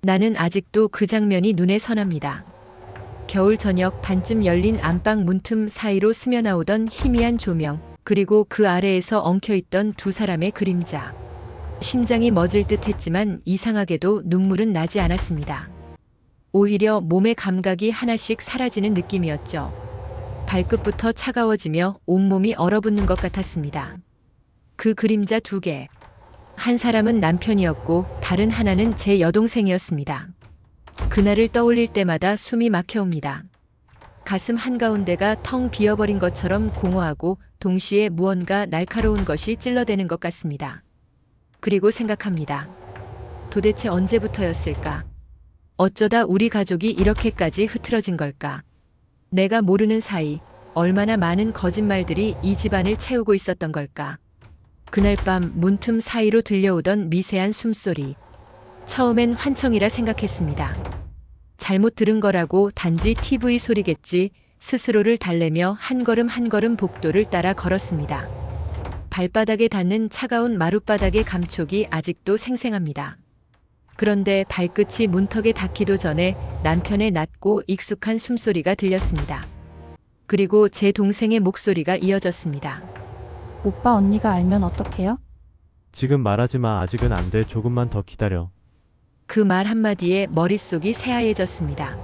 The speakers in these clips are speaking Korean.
나는 아직도 그 장면이 눈에 선합니다. 겨울 저녁 반쯤 열린 안방 문틈 사이로 스며나오던 희미한 조명, 그리고 그 아래에서 엉켜있던 두 사람의 그림자. 심장이 멎을 듯 했지만 이상하게도 눈물은 나지 않았습니다. 오히려 몸의 감각이 하나씩 사라지는 느낌이었죠. 발끝부터 차가워지며 온몸이 얼어붙는 것 같았습니다. 그 그림자 두 개. 한 사람은 남편이었고 다른 하나는 제 여동생이었습니다. 그날을 떠올릴 때마다 숨이 막혀옵니다. 가슴 한가운데가 텅 비어버린 것처럼 공허하고 동시에 무언가 날카로운 것이 찔러대는 것 같습니다. 그리고 생각합니다. 도대체 언제부터였을까? 어쩌다 우리 가족이 이렇게까지 흐트러진 걸까? 내가 모르는 사이 얼마나 많은 거짓말들이 이 집안을 채우고 있었던 걸까? 그날 밤 문틈 사이로 들려오던 미세한 숨소리. 처음엔 환청이라 생각했습니다. 잘못 들은 거라고 단지 TV 소리겠지 스스로를 달래며 한 걸음 한 걸음 복도를 따라 걸었습니다. 발바닥에 닿는 차가운 마룻바닥의 감촉이 아직도 생생합니다. 그런데 발끝이 문턱에 닿기도 전에 남편의 낮고 익숙한 숨소리가 들렸습니다. 그리고 제 동생의 목소리가 이어졌습니다. 오빠 언니가 알면 어떡해요? 지금 말하지 마. 아직은 안 돼. 조금만 더 기다려. 그 말 한마디에 머릿속이 새하얘졌습니다.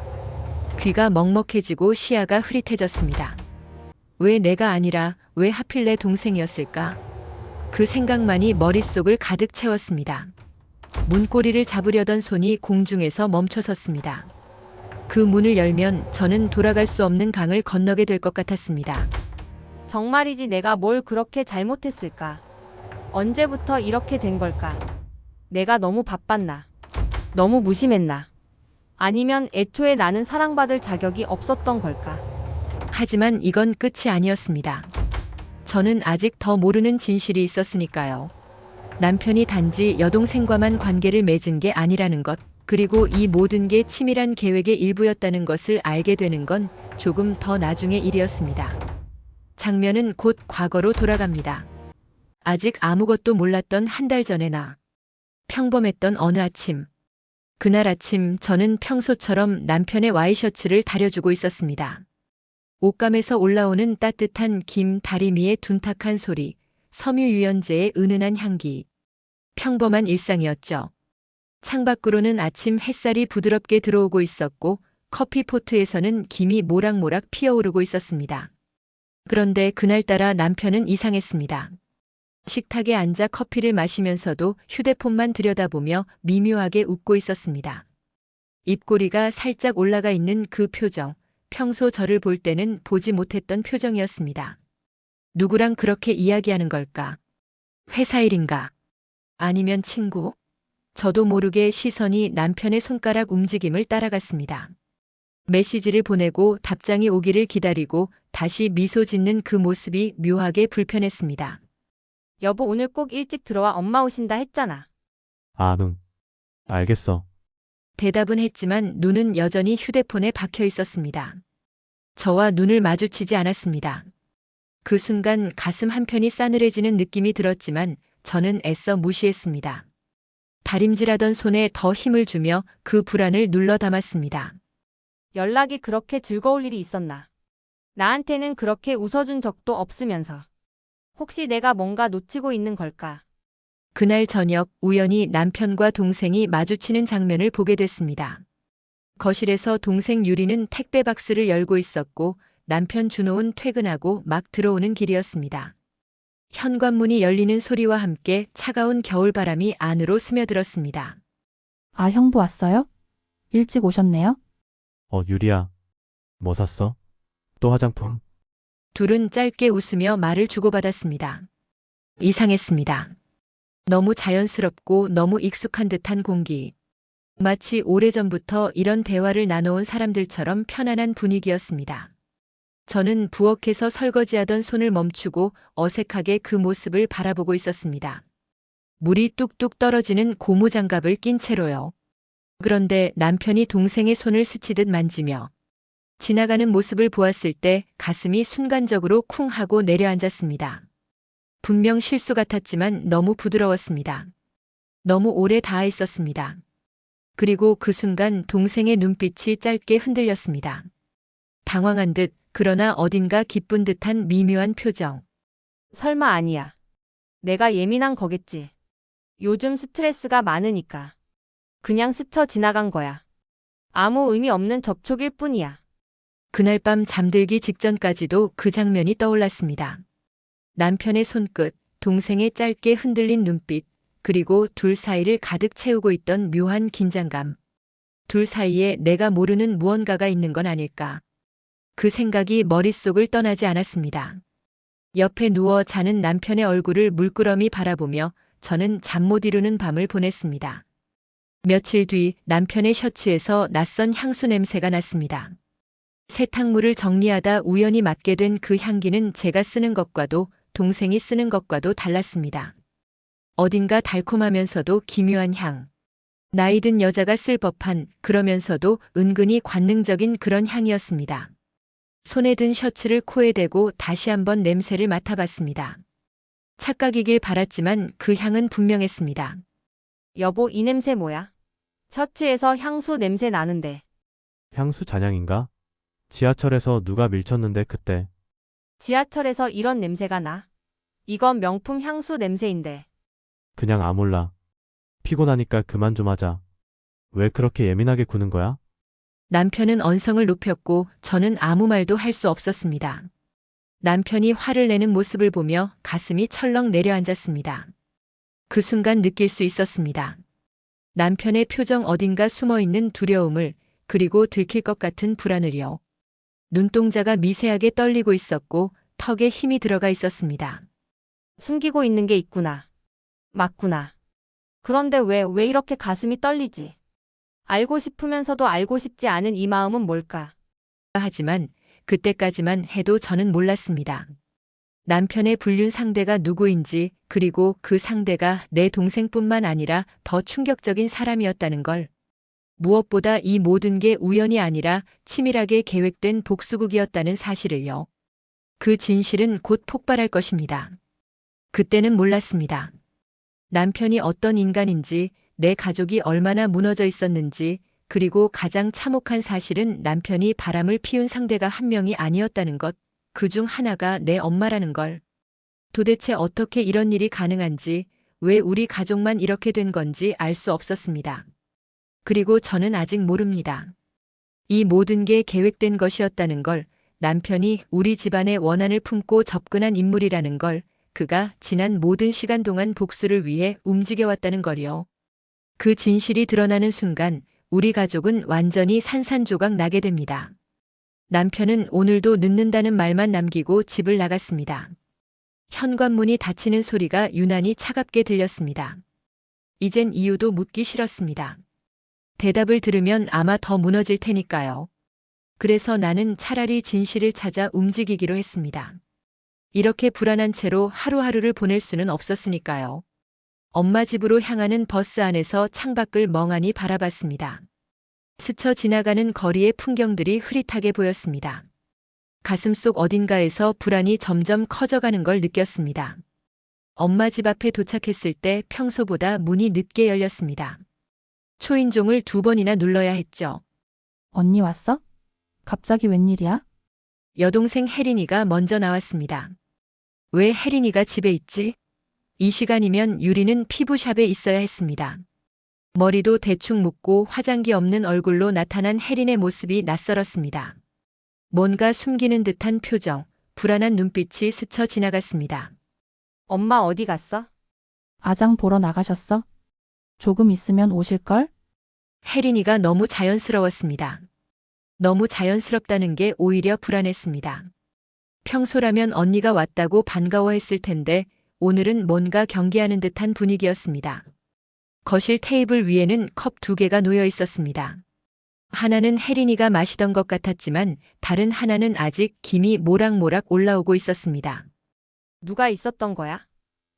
귀가 먹먹해지고 시야가 흐릿해졌습니다. 왜 내가 아니라 왜 하필 내 동생이었을까? 그 생각만이 머릿속을 가득 채웠습니다. 문고리를 잡으려던 손이 공중에서 멈춰섰습니다. 그 문을 열면 저는 돌아갈 수 없는 강을 건너게 될 것 같았습니다. 정말이지 내가 뭘 그렇게 잘못했을까? 언제부터 이렇게 된 걸까? 내가 너무 바빴나? 너무 무심했나? 아니면 애초에 나는 사랑받을 자격이 없었던 걸까? 하지만 이건 끝이 아니었습니다. 저는 아직 더 모르는 진실이 있었으니까요. 남편이 단지 여동생과만 관계를 맺은 게 아니라는 것, 그리고 이 모든 게 치밀한 계획의 일부였다는 것을 알게 되는 건 조금 더 나중의 일이었습니다. 장면은 곧 과거로 돌아갑니다. 아직 아무것도 몰랐던 한 달 전의 나. 평범했던 어느 아침. 그날 아침 저는 평소처럼 남편의 와이셔츠를 다려주고 있었습니다. 옷감에서 올라오는 따뜻한 김 다리미의 둔탁한 소리, 섬유유연제의 은은한 향기. 평범한 일상이었죠. 창밖으로는 아침 햇살이 부드럽게 들어오고 있었고 커피포트에서는 김이 모락모락 피어오르고 있었습니다. 그런데 그날따라 남편은 이상했습니다. 식탁에 앉아 커피를 마시면서도 휴대폰만 들여다보며 미묘하게 웃고 있었습니다. 입꼬리가 살짝 올라가 있는 그 표정, 평소 저를 볼 때는 보지 못했던 표정이었습니다. 누구랑 그렇게 이야기하는 걸까? 회사 일인가? 아니면 친구? 저도 모르게 시선이 남편의 손가락 움직임을 따라갔습니다. 메시지를 보내고 답장이 오기를 기다리고 다시 미소 짓는 그 모습이 묘하게 불편했습니다. 여보 오늘 꼭 일찍 들어와 엄마 오신다 했잖아. 아, 응. 알겠어. 대답은 했지만 눈은 여전히 휴대폰에 박혀 있었습니다. 저와 눈을 마주치지 않았습니다. 그 순간 가슴 한편이 싸늘해지는 느낌이 들었지만 저는 애써 무시했습니다. 다림질하던 손에 더 힘을 주며 그 불안을 눌러 담았습니다. 연락이 그렇게 즐거울 일이 있었나? 나한테는 그렇게 웃어준 적도 없으면서. 혹시 내가 뭔가 놓치고 있는 걸까? 그날 저녁 우연히 남편과 동생이 마주치는 장면을 보게 됐습니다. 거실에서 동생 유리는 택배 박스를 열고 있었고 남편 준호는 퇴근하고 막 들어오는 길이었습니다. 현관문이 열리는 소리와 함께 차가운 겨울바람이 안으로 스며들었습니다. 아, 형부 왔어요? 일찍 오셨네요? 유리야. 뭐 샀어? 또 화장품? 둘은 짧게 웃으며 말을 주고받았습니다. 이상했습니다. 너무 자연스럽고 너무 익숙한 듯한 공기. 마치 오래전부터 이런 대화를 나눠온 사람들처럼 편안한 분위기였습니다. 저는 부엌에서 설거지하던 손을 멈추고 어색하게 그 모습을 바라보고 있었습니다. 물이 뚝뚝 떨어지는 고무장갑을 낀 채로요. 그런데 남편이 동생의 손을 스치듯 만지며 지나가는 모습을 보았을 때 가슴이 순간적으로 쿵 하고 내려앉았습니다. 분명 실수 같았지만 너무 부드러웠습니다. 너무 오래 닿아 있었습니다. 그리고 그 순간 동생의 눈빛이 짧게 흔들렸습니다. 당황한 듯, 그러나 어딘가 기쁜 듯한 미묘한 표정. 설마 아니야. 내가 예민한 거겠지. 요즘 스트레스가 많으니까. 그냥 스쳐 지나간 거야. 아무 의미 없는 접촉일 뿐이야. 그날 밤 잠들기 직전까지도 그 장면이 떠올랐습니다. 남편의 손끝, 동생의 짧게 흔들린 눈빛, 그리고 둘 사이를 가득 채우고 있던 묘한 긴장감. 둘 사이에 내가 모르는 무언가가 있는 건 아닐까. 그 생각이 머릿속을 떠나지 않았습니다. 옆에 누워 자는 남편의 얼굴을 물끄러미 바라보며 저는 잠 못 이루는 밤을 보냈습니다. 며칠 뒤 남편의 셔츠에서 낯선 향수 냄새가 났습니다. 세탁물을 정리하다 우연히 맡게 된 그 향기는 제가 쓰는 것과도 동생이 쓰는 것과도 달랐습니다. 어딘가 달콤하면서도 기묘한 향. 나이 든 여자가 쓸 법한 그러면서도 은근히 관능적인 그런 향이었습니다. 손에 든 셔츠를 코에 대고 다시 한번 냄새를 맡아봤습니다. 착각이길 바랐지만 그 향은 분명했습니다. 여보, 이 냄새 뭐야? 셔츠에서 향수 냄새 나는데. 향수 잔향인가? 지하철에서 누가 밀쳤는데 그때. 지하철에서 이런 냄새가 나? 이건 명품 향수 냄새인데. 그냥 아몰라. 피곤하니까 그만 좀 하자. 왜 그렇게 예민하게 구는 거야? 남편은 언성을 높였고 저는 아무 말도 할 수 없었습니다. 남편이 화를 내는 모습을 보며 가슴이 철렁 내려앉았습니다. 그 순간 느낄 수 있었습니다. 남편의 표정 어딘가 숨어있는 두려움을, 그리고 들킬 것 같은 불안을요. 눈동자가 미세하게 떨리고 있었고 턱에 힘이 들어가 있었습니다. 숨기고 있는 게 있구나. 맞구나. 그런데 왜 이렇게 가슴이 떨리지? 알고 싶으면서도 알고 싶지 않은 이 마음은 뭘까? 하지만 그때까지만 해도 저는 몰랐습니다. 남편의 불륜 상대가 누구인지, 그리고 그 상대가 내 동생뿐만 아니라 더 충격적인 사람이었다는 걸. 무엇보다 이 모든 게 우연이 아니라 치밀하게 계획된 복수극이었다는 사실을요. 그 진실은 곧 폭발할 것입니다. 그때는 몰랐습니다. 남편이 어떤 인간인지, 내 가족이 얼마나 무너져 있었는지, 그리고 가장 참혹한 사실은 남편이 바람을 피운 상대가 한 명이 아니었다는 것, 그 중 하나가 내 엄마라는 걸. 도대체 어떻게 이런 일이 가능한지, 왜 우리 가족만 이렇게 된 건지 알 수 없었습니다. 그리고 저는 아직 모릅니다. 이 모든 게 계획된 것이었다는 걸, 남편이 우리 집안의 원한을 품고 접근한 인물이라는 걸, 그가 지난 모든 시간 동안 복수를 위해 움직여왔다는 걸요. 그 진실이 드러나는 순간 우리 가족은 완전히 산산조각 나게 됩니다. 남편은 오늘도 늦는다는 말만 남기고 집을 나갔습니다. 현관문이 닫히는 소리가 유난히 차갑게 들렸습니다. 이젠 이유도 묻기 싫었습니다. 대답을 들으면 아마 더 무너질 테니까요. 그래서 나는 차라리 진실을 찾아 움직이기로 했습니다. 이렇게 불안한 채로 하루하루를 보낼 수는 없었으니까요. 엄마 집으로 향하는 버스 안에서 창밖을 멍하니 바라봤습니다. 스쳐 지나가는 거리의 풍경들이 흐릿하게 보였습니다. 가슴속 어딘가에서 불안이 점점 커져가는 걸 느꼈습니다. 엄마 집 앞에 도착했을 때 평소보다 문이 늦게 열렸습니다. 초인종을 2번이나 눌러야 했죠. 언니 왔어? 갑자기 웬일이야? 여동생 혜린이가 먼저 나왔습니다. 왜 혜린이가 집에 있지? 이 시간이면 유리는 피부샵에 있어야 했습니다. 머리도 대충 묶고 화장기 없는 얼굴로 나타난 혜린의 모습이 낯설었습니다. 뭔가 숨기는 듯한 표정, 불안한 눈빛이 스쳐 지나갔습니다. 엄마 어디 갔어? 아장 보러 나가셨어? 조금 있으면 오실걸? 혜린이가 너무 자연스러웠습니다. 너무 자연스럽다는 게 오히려 불안했습니다. 평소라면 언니가 왔다고 반가워했을 텐데 오늘은 뭔가 경계하는 듯한 분위기였습니다. 거실 테이블 위에는 컵 2개가 놓여 있었습니다. 하나는 혜린이가 마시던 것 같았지만 다른 하나는 아직 김이 모락모락 올라오고 있었습니다. 누가 있었던 거야?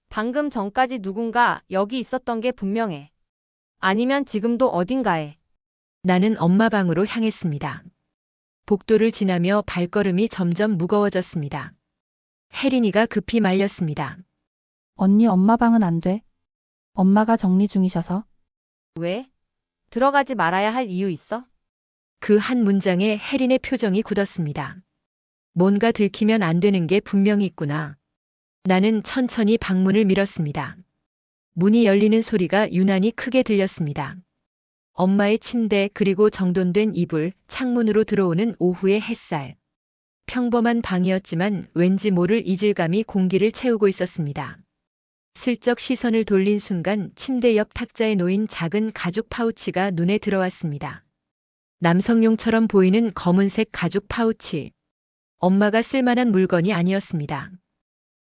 방금 전까지 누군가 여기 있었던 게 분명해. 아니면 지금도 어딘가에. 나는 엄마 방으로 향했습니다. 복도를 지나며 발걸음이 점점 무거워졌습니다. 혜린이가 급히 말렸습니다. 언니 엄마 방은 안 돼. 엄마가 정리 중이셔서. 왜? 들어가지 말아야 할 이유 있어? 그 한 문장에 혜린의 표정이 굳었습니다. 뭔가 들키면 안 되는 게 분명히 있구나. 나는 천천히 방문을 밀었습니다. 문이 열리는 소리가 유난히 크게 들렸습니다. 엄마의 침대 그리고 정돈된 이불, 창문으로 들어오는 오후의 햇살. 평범한 방이었지만 왠지 모를 이질감이 공기를 채우고 있었습니다. 슬쩍 시선을 돌린 순간 침대 옆 탁자에 놓인 작은 가죽 파우치가 눈에 들어왔습니다. 남성용처럼 보이는 검은색 가죽 파우치. 엄마가 쓸만한 물건이 아니었습니다.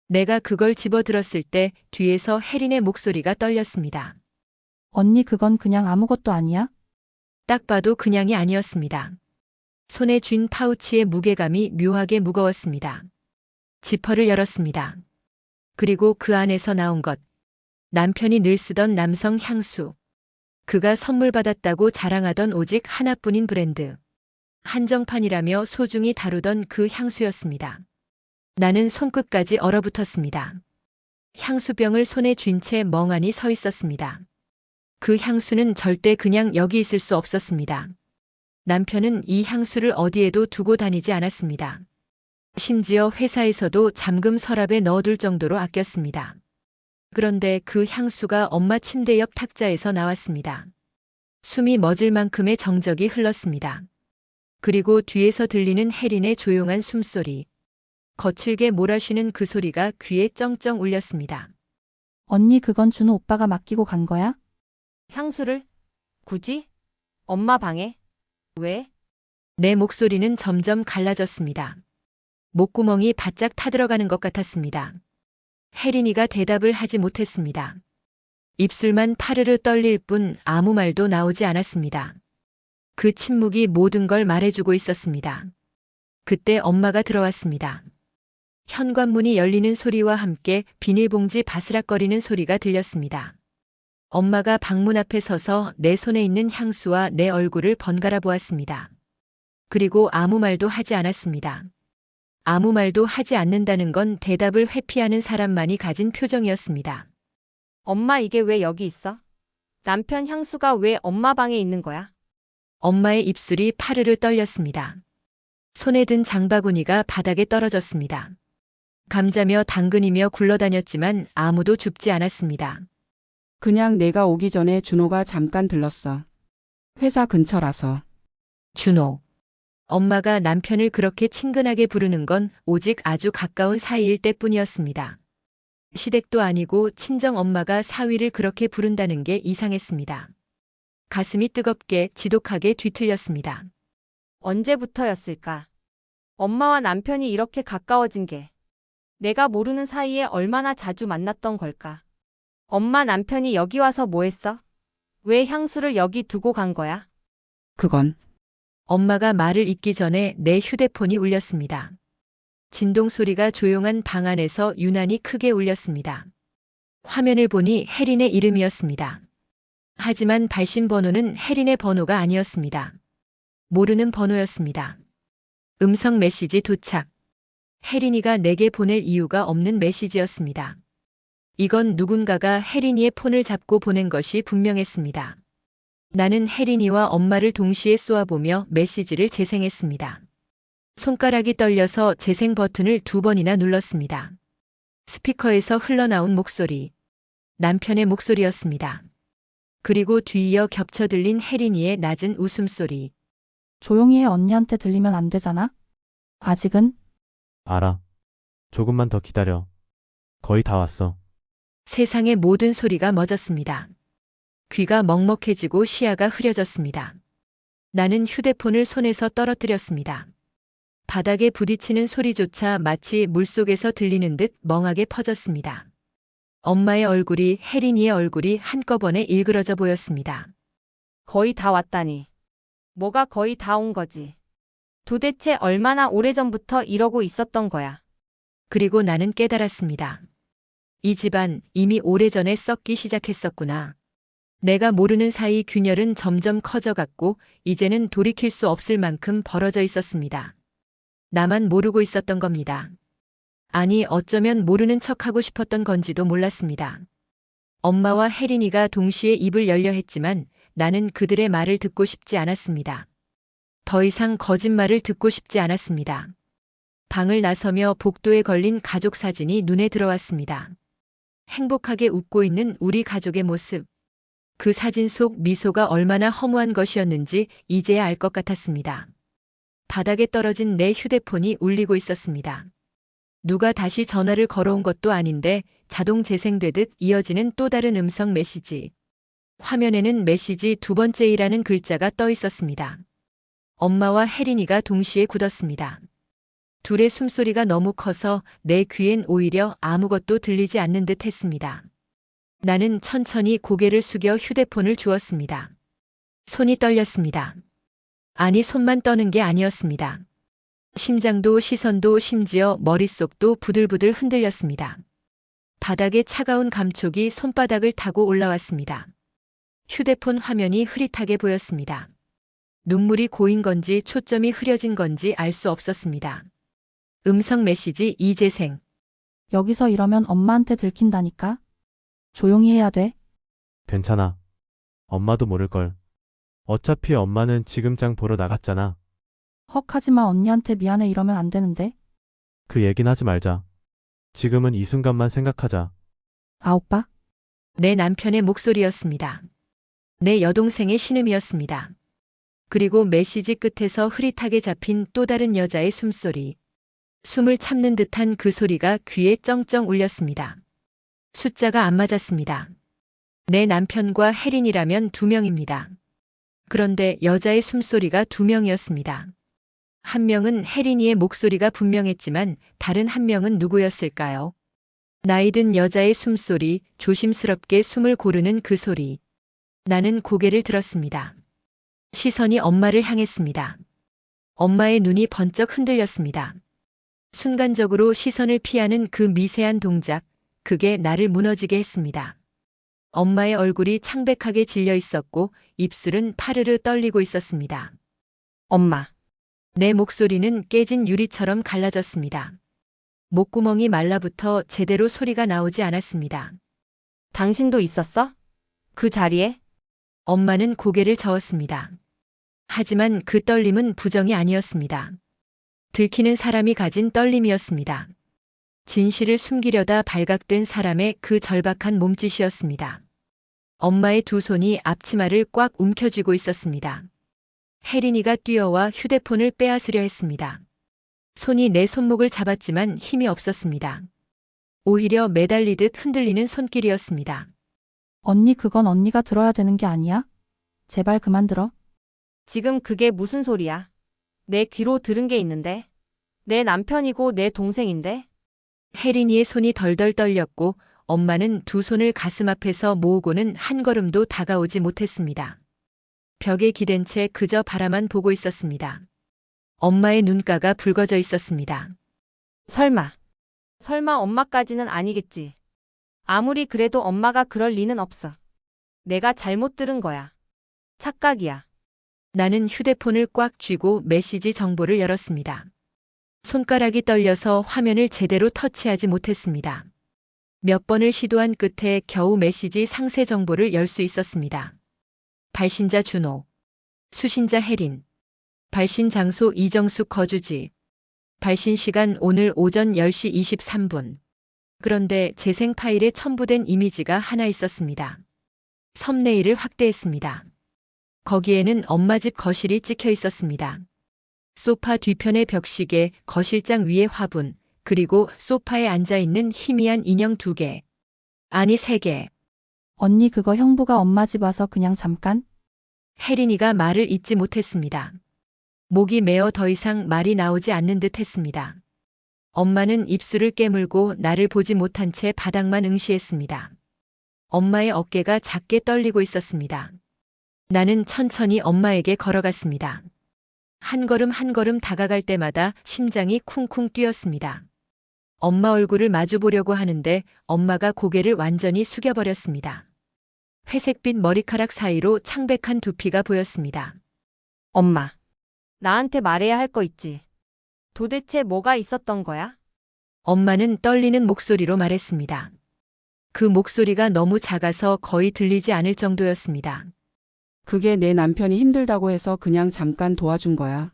내가 그걸 집어들었을 때 뒤에서 혜린의 목소리가 떨렸습니다. 언니 그건 그냥 아무것도 아니야? 딱 봐도 그냥이 아니었습니다. 손에 쥔 파우치의 무게감이 묘하게 무거웠습니다. 지퍼를 열었습니다. 그리고 그 안에서 나온 것. 남편이 늘 쓰던 남성 향수. 그가 선물 받았다고 자랑하던 오직 하나뿐인 브랜드. 한정판이라며 소중히 다루던 그 향수였습니다. 나는 손끝까지 얼어붙었습니다. 향수병을 손에 쥔 채 멍하니 서 있었습니다. 그 향수는 절대 그냥 여기 있을 수 없었습니다. 남편은 이 향수를 어디에도 두고 다니지 않았습니다. 심지어 회사에서도 잠금 서랍에 넣어둘 정도로 아꼈습니다. 그런데 그 향수가 엄마 침대 옆 탁자에서 나왔습니다. 숨이 멎을 만큼의 정적이 흘렀습니다. 그리고 뒤에서 들리는 혜린의 조용한 숨소리. 거칠게 몰아쉬는 그 소리가 귀에 쩡쩡 울렸습니다. 언니 그건 준호 오빠가 맡기고 간 거야? 향수를? 굳이? 엄마 방에? 왜? 내 목소리는 점점 갈라졌습니다. 목구멍이 바짝 타들어가는 것 같았습니다. 혜린이가 대답을 하지 못했습니다. 입술만 파르르 떨릴 뿐 아무 말도 나오지 않았습니다. 그 침묵이 모든 걸 말해주고 있었습니다. 그때 엄마가 들어왔습니다. 현관문이 열리는 소리와 함께 비닐봉지 바스락거리는 소리가 들렸습니다. 엄마가 방문 앞에 서서 내 손에 있는 향수와 내 얼굴을 번갈아 보았습니다. 그리고 아무 말도 하지 않았습니다. 아무 말도 하지 않는다는 건 대답을 회피하는 사람만이 가진 표정이었습니다. 엄마 이게 왜 여기 있어? 남편 향수가 왜 엄마 방에 있는 거야? 엄마의 입술이 파르르 떨렸습니다. 손에 든 장바구니가 바닥에 떨어졌습니다. 감자며 당근이며 굴러다녔지만 아무도 줍지 않았습니다. 그냥 내가 오기 전에 준호가 잠깐 들렀어. 회사 근처라서. 준호. 엄마가 남편을 그렇게 친근하게 부르는 건 오직 아주 가까운 사이일 때뿐이었습니다. 시댁도 아니고 친정 엄마가 사위를 그렇게 부른다는 게 이상했습니다. 가슴이 뜨겁게 지독하게 뒤틀렸습니다. 언제부터였을까? 엄마와 남편이 이렇게 가까워진 게 내가 모르는 사이에 얼마나 자주 만났던 걸까? 엄마 남편이 여기 와서 뭐 했어? 왜 향수를 여기 두고 간 거야? 그건 엄마가 말을 잇기 전에 내 휴대폰이 울렸습니다. 진동 소리가 조용한 방 안에서 유난히 크게 울렸습니다. 화면을 보니 혜린의 이름이었습니다. 하지만 발신 번호는 혜린의 번호가 아니었습니다. 모르는 번호였습니다. 음성 메시지 도착. 혜린이가 내게 보낼 이유가 없는 메시지였습니다. 이건 누군가가 혜린이의 폰을 잡고 보낸 것이 분명했습니다. 나는 혜린이와 엄마를 동시에 쏘아보며 메시지를 재생했습니다. 손가락이 떨려서 재생 버튼을 2번이나 눌렀습니다. 스피커에서 흘러나온 목소리. 남편의 목소리였습니다. 그리고 뒤이어 겹쳐 들린 혜린이의 낮은 웃음소리. 조용히 해 언니한테 들리면 안 되잖아? 아직은? 알아. 조금만 더 기다려. 거의 다 왔어. 세상의 모든 소리가 멎었습니다. 귀가 먹먹해지고 시야가 흐려졌습니다. 나는 휴대폰을 손에서 떨어뜨렸습니다. 바닥에 부딪히는 소리조차 마치 물속에서 들리는 듯 멍하게 퍼졌습니다. 엄마의 얼굴이 혜린이의 얼굴이 한꺼번에 일그러져 보였습니다. 거의 다 왔다니. 뭐가 거의 다 온 거지? 도대체 얼마나 오래전부터 이러고 있었던 거야? 그리고 나는 깨달았습니다. 이 집안 이미 오래전에 썩기 시작했었구나. 내가 모르는 사이 균열은 점점 커져갔고 이제는 돌이킬 수 없을 만큼 벌어져 있었습니다. 나만 모르고 있었던 겁니다. 아니 어쩌면 모르는 척하고 싶었던 건지도 몰랐습니다. 엄마와 혜린이가 동시에 입을 열려 했지만 나는 그들의 말을 듣고 싶지 않았습니다. 더 이상 거짓말을 듣고 싶지 않았습니다. 방을 나서며 복도에 걸린 가족 사진이 눈에 들어왔습니다. 행복하게 웃고 있는 우리 가족의 모습. 그 사진 속 미소가 얼마나 허무한 것이었는지 이제야 알 것 같았습니다. 바닥에 떨어진 내 휴대폰이 울리고 있었습니다. 누가 다시 전화를 걸어온 것도 아닌데 자동 재생되듯 이어지는 또 다른 음성 메시지. 화면에는 메시지 두 번째이라는 글자가 떠 있었습니다. 엄마와 혜린이가 동시에 굳었습니다. 둘의 숨소리가 너무 커서 내 귀엔 오히려 아무것도 들리지 않는 듯 했습니다. 나는 천천히 고개를 숙여 휴대폰을 주었습니다. 손이 떨렸습니다. 아니, 손만 떠는 게 아니었습니다. 심장도 시선도 심지어 머릿속도 부들부들 흔들렸습니다. 바닥에 차가운 감촉이 손바닥을 타고 올라왔습니다. 휴대폰 화면이 흐릿하게 보였습니다. 눈물이 고인 건지 초점이 흐려진 건지 알 수 없었습니다. 음성 메시지 이재생. 여기서 이러면 엄마한테 들킨다니까? 조용히 해야 돼. 괜찮아. 엄마도 모를걸. 어차피 엄마는 지금 장 보러 나갔잖아. 헉, 하지마. 언니한테 미안해. 이러면 안 되는데. 그 얘긴 하지 말자. 지금은 이 순간만 생각하자. 아, 오빠? 내 남편의 목소리였습니다. 내 여동생의 신음이었습니다. 그리고 메시지 끝에서 흐릿하게 잡힌 또 다른 여자의 숨소리. 숨을 참는 듯한 그 소리가 귀에 쩡쩡 울렸습니다. 숫자가 안 맞았습니다. 내 남편과 혜린이라면 2명입니다. 그런데 여자의 숨소리가 2명이었습니다. 한 명은 혜린이의 목소리가 분명했지만 다른 한 명은 누구였을까요? 나이든 여자의 숨소리, 조심스럽게 숨을 고르는 그 소리. 나는 고개를 들었습니다. 시선이 엄마를 향했습니다. 엄마의 눈이 번쩍 흔들렸습니다. 순간적으로 시선을 피하는 그 미세한 동작, 그게 나를 무너지게 했습니다. 엄마의 얼굴이 창백하게 질려 있었고 입술은 파르르 떨리고 있었습니다. 엄마. 내 목소리는 깨진 유리처럼 갈라졌습니다. 목구멍이 말라붙어 제대로 소리가 나오지 않았습니다. 당신도 있었어? 그 자리에? 엄마는 고개를 저었습니다. 하지만 그 떨림은 부정이 아니었습니다. 들키는 사람이 가진 떨림이었습니다. 진실을 숨기려다 발각된 사람의 그 절박한 몸짓이었습니다. 엄마의 두 손이 앞치마를 꽉 움켜쥐고 있었습니다. 혜린이가 뛰어와 휴대폰을 빼앗으려 했습니다. 손이 내 손목을 잡았지만 힘이 없었습니다. 오히려 매달리듯 흔들리는 손길이었습니다. 언니, 그건 언니가 들어야 되는 게 아니야? 제발 그만 들어. 지금 그게 무슨 소리야? 내 귀로 들은 게 있는데. 내 남편이고 내 동생인데. 혜린이의 손이 덜덜 떨렸고 엄마는 두 손을 가슴 앞에서 모으고는 한 걸음도 다가오지 못했습니다. 벽에 기댄 채 그저 바라만 보고 있었습니다. 엄마의 눈가가 붉어져 있었습니다. 설마 엄마까지는 아니겠지. 아무리 그래도 엄마가 그럴 리는 없어. 내가 잘못 들은 거야. 착각이야. 나는 휴대폰을 꽉 쥐고 메시지 정보를 열었습니다. 손가락이 떨려서 화면을 제대로 터치하지 못했습니다. 몇 번을 시도한 끝에 겨우 메시지 상세 정보를 열 수 있었습니다. 발신자 준호, 수신자 혜린, 발신 장소 이정숙 거주지, 발신 시간 오늘 오전 10시 23분. 그런데 재생 파일에 첨부된 이미지가 하나 있었습니다. 썸네일을 확대했습니다. 거기에는 엄마 집 거실이 찍혀 있었습니다. 소파 뒤편의 벽시계, 거실장 위의 화분, 그리고 소파에 앉아있는 희미한 인형 2개. 아니 3개. 언니, 그거 형부가 엄마 집 와서 그냥 잠깐? 혜린이가 말을 잇지 못했습니다. 목이 메어 더 이상 말이 나오지 않는 듯 했습니다. 엄마는 입술을 깨물고 나를 보지 못한 채 바닥만 응시했습니다. 엄마의 어깨가 작게 떨리고 있었습니다. 나는 천천히 엄마에게 걸어갔습니다. 한 걸음 한 걸음 다가갈 때마다 심장이 쿵쿵 뛰었습니다. 엄마 얼굴을 마주 보려고 하는데 엄마가 고개를 완전히 숙여버렸습니다. 회색빛 머리카락 사이로 창백한 두피가 보였습니다. 엄마. 나한테 말해야 할 거 있지. 도대체 뭐가 있었던 거야? 엄마는 떨리는 목소리로 말했습니다. 그 목소리가 너무 작아서 거의 들리지 않을 정도였습니다. 그게 내 남편이 힘들다고 해서 그냥 잠깐 도와준 거야.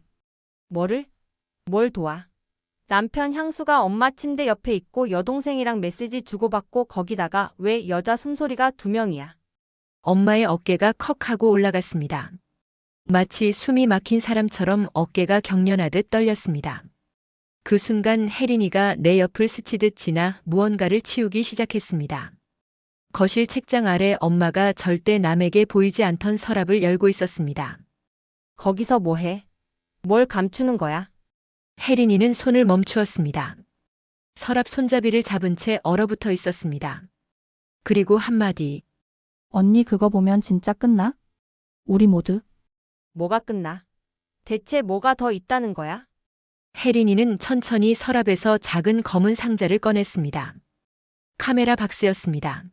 뭘 도와? 남편 향수가 엄마 침대 옆에 있고 여동생이랑 메시지 주고받고 거기다가 왜 여자 숨소리가 2명이야? 엄마의 어깨가 컥 하고 올라갔습니다. 마치 숨이 막힌 사람처럼 어깨가 경련하듯 떨렸습니다. 그 순간 혜린이가 내 옆을 스치듯 지나 무언가를 치우기 시작했습니다. 거실 책장 아래 엄마가 절대 남에게 보이지 않던 서랍을 열고 있었습니다. 거기서 뭐 해? 뭘 감추는 거야? 혜린이는 손을 멈추었습니다. 서랍 손잡이를 잡은 채 얼어붙어 있었습니다. 그리고 한마디. 언니 그거 보면 진짜 끝나? 우리 모두. 뭐가 끝나? 대체 뭐가 더 있다는 거야? 혜린이는 천천히 서랍에서 작은 검은 상자를 꺼냈습니다. 카메라 박스였습니다.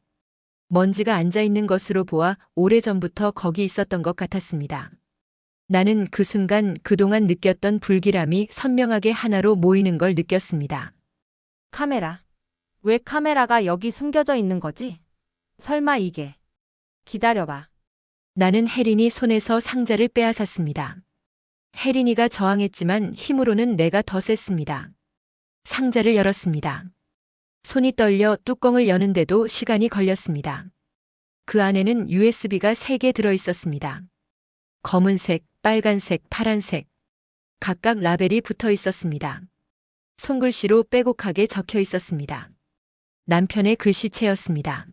먼지가 앉아 있는 것으로 보아 오래전부터 거기 있었던 것 같았습니다. 나는 그 순간 그동안 느꼈던 불길함이 선명하게 하나로 모이는 걸 느꼈습니다. 카메라. 왜 카메라가 여기 숨겨져 있는 거지? 설마 이게. 기다려봐. 나는 혜린이 손에서 상자를 빼앗았습니다. 혜린이가 저항했지만 힘으로는 내가 더 셌습니다. 상자를 열었습니다. 손이 떨려 뚜껑을 여는데도 시간이 걸렸습니다. 그 안에는 USB가 3개 들어 있었습니다. 검은색, 빨간색, 파란색. 각각 라벨이 붙어 있었습니다. 손글씨로 빼곡하게 적혀 있었습니다. 남편의 글씨체였습니다.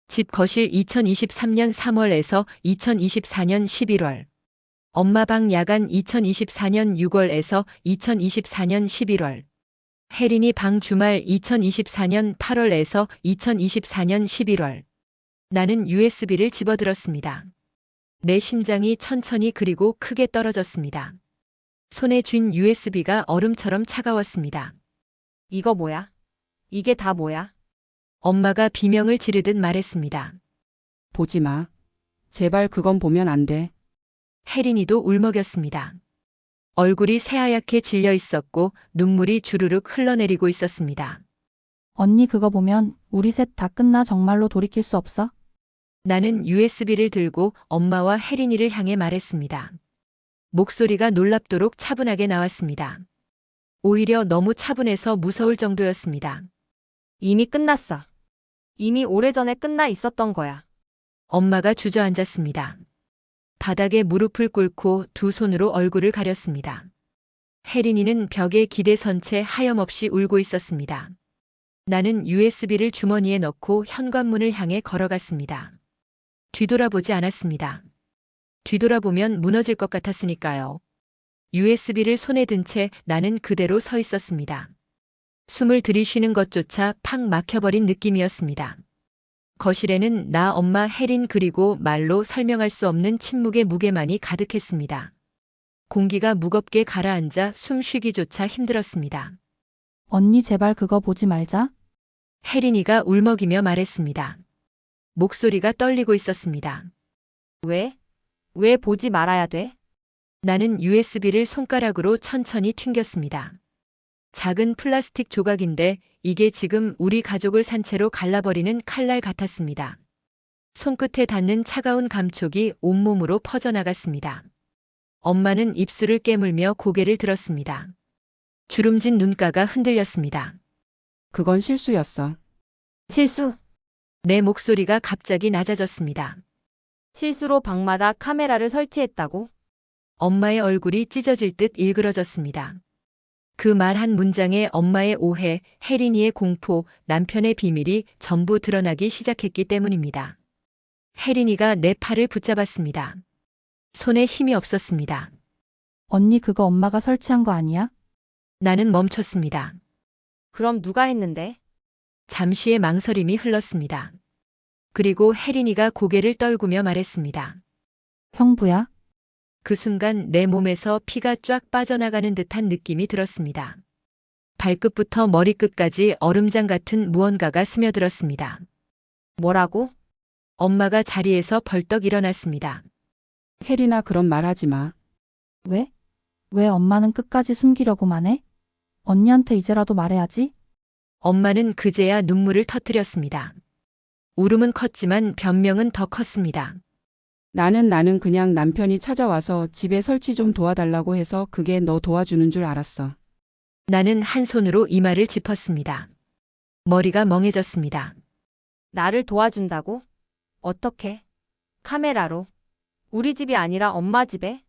집 거실 2023년 3월에서 2024년 11월. 엄마 방 야간 2024년 6월에서 2024년 11월. 혜린이 방 주말 2024년 8월에서 2024년 11월. 나는 USB를 집어들었습니다. 내 심장이 천천히 그리고 크게 떨어졌습니다. 손에 쥔 USB가 얼음처럼 차가웠습니다. 이거 뭐야? 이게 다 뭐야? 엄마가 비명을 지르듯 말했습니다. 보지 마. 제발 그건 보면 안 돼. 혜린이도 울먹였습니다. 얼굴이 새하얗게 질려 있었고 눈물이 주르륵 흘러내리고 있었습니다. 언니 그거 보면 우리 셋 다 끝나 정말로 돌이킬 수 없어? 나는 USB를 들고 엄마와 혜린이를 향해 말했습니다. 목소리가 놀랍도록 차분하게 나왔습니다. 오히려 너무 차분해서 무서울 정도였습니다. 이미 끝났어. 이미 오래전에 끝나 있었던 거야. 엄마가 주저앉았습니다. 바닥에 무릎을 꿇고 두 손으로 얼굴을 가렸습니다. 혜린이는 벽에 기대선 채 하염없이 울고 있었습니다. 나는 USB를 주머니에 넣고 현관문을 향해 걸어갔습니다. 뒤돌아보지 않았습니다. 뒤돌아보면 무너질 것 같았으니까요. USB를 손에 든 채 나는 그대로 서 있었습니다. 숨을 들이쉬는 것조차 팍 막혀버린 느낌이었습니다. 거실에는 나, 엄마, 혜린 그리고 말로 설명할 수 없는 침묵의 무게만이 가득했습니다. 공기가 무겁게 가라앉아 숨 쉬기조차 힘들었습니다. 언니 제발 그거 보지 말자. 혜린이가 울먹이며 말했습니다. 목소리가 떨리고 있었습니다. 왜? 왜 보지 말아야 돼? 나는 USB를 손가락으로 천천히 튕겼습니다. 작은 플라스틱 조각인데 이게 지금 우리 가족을 산채로 갈라버리는 칼날 같았습니다. 손끝에 닿는 차가운 감촉이 온몸으로 퍼져나갔습니다. 엄마는 입술을 깨물며 고개를 들었습니다. 주름진 눈가가 흔들렸습니다. 그건 실수였어. 실수. 내 목소리가 갑자기 낮아졌습니다. 실수로 방마다 카메라를 설치했다고? 엄마의 얼굴이 찢어질 듯 일그러졌습니다. 그 말 한 문장에 엄마의 오해, 혜린이의 공포, 남편의 비밀이 전부 드러나기 시작했기 때문입니다. 혜린이가 내 팔을 붙잡았습니다. 손에 힘이 없었습니다. 언니 그거 엄마가 설치한 거 아니야? 나는 멈췄습니다. 그럼 누가 했는데? 잠시의 망설임이 흘렀습니다. 그리고 혜린이가 고개를 떨구며 말했습니다. 형부야? 그 순간 내 몸에서 피가 쫙 빠져나가는 듯한 느낌이 들었습니다. 발끝부터 머리끝까지 얼음장 같은 무언가가 스며들었습니다. 뭐라고? 엄마가 자리에서 벌떡 일어났습니다. 혜린아 그런 말 하지 마. 왜? 왜 엄마는 끝까지 숨기려고만 해? 언니한테 이제라도 말해야지. 엄마는 그제야 눈물을 터뜨렸습니다. 울음은 컸지만 변명은 더 컸습니다. 나는 그냥 남편이 찾아와서 집에 설치 좀 도와달라고 해서 그게 너 도와주는 줄 알았어. 나는 한 손으로 이마를 짚었습니다. 머리가 멍해졌습니다. 나를 도와준다고? 어떻게? 카메라로? 우리 집이 아니라 엄마 집에?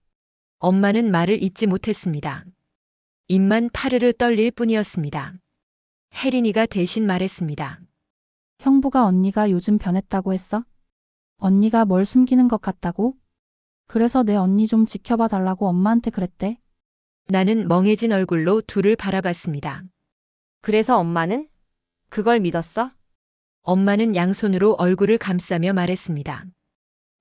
엄마는 말을 잇지 못했습니다. 입만 파르르 떨릴 뿐이었습니다. 혜린이가 대신 말했습니다. 형부가 언니가 요즘 변했다고 했어? 언니가 뭘 숨기는 것 같다고? 그래서 내 언니 좀 지켜봐 달라고 엄마한테 그랬대. 나는 멍해진 얼굴로 둘을 바라봤습니다. 그래서 엄마는? 그걸 믿었어? 엄마는 양손으로 얼굴을 감싸며 말했습니다.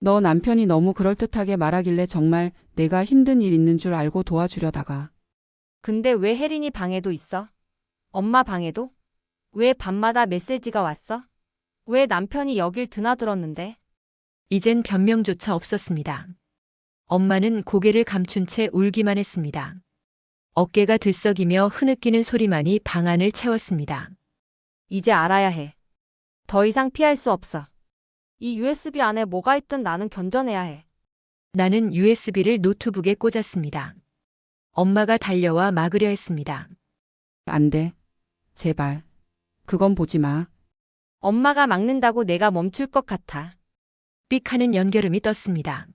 너 남편이 너무 그럴듯하게 말하길래 정말 내가 힘든 일 있는 줄 알고 도와주려다가. 근데 왜 혜린이 방에도 있어? 엄마 방에도? 왜 밤마다 메시지가 왔어? 왜 남편이 여길 드나들었는데? 이젠 변명조차 없었습니다. 엄마는 고개를 감춘 채 울기만 했습니다. 어깨가 들썩이며 흐느끼는 소리만이 방 안을 채웠습니다. 이제 알아야 해. 더 이상 피할 수 없어. 이 USB 안에 뭐가 있든 나는 견뎌내야 해. 나는 USB를 노트북에 꽂았습니다. 엄마가 달려와 막으려 했습니다. 안 돼. 제발. 그건 보지 마. 엄마가 막는다고 내가 멈출 것 같아. 삑 하는 연결음이 떴습니다.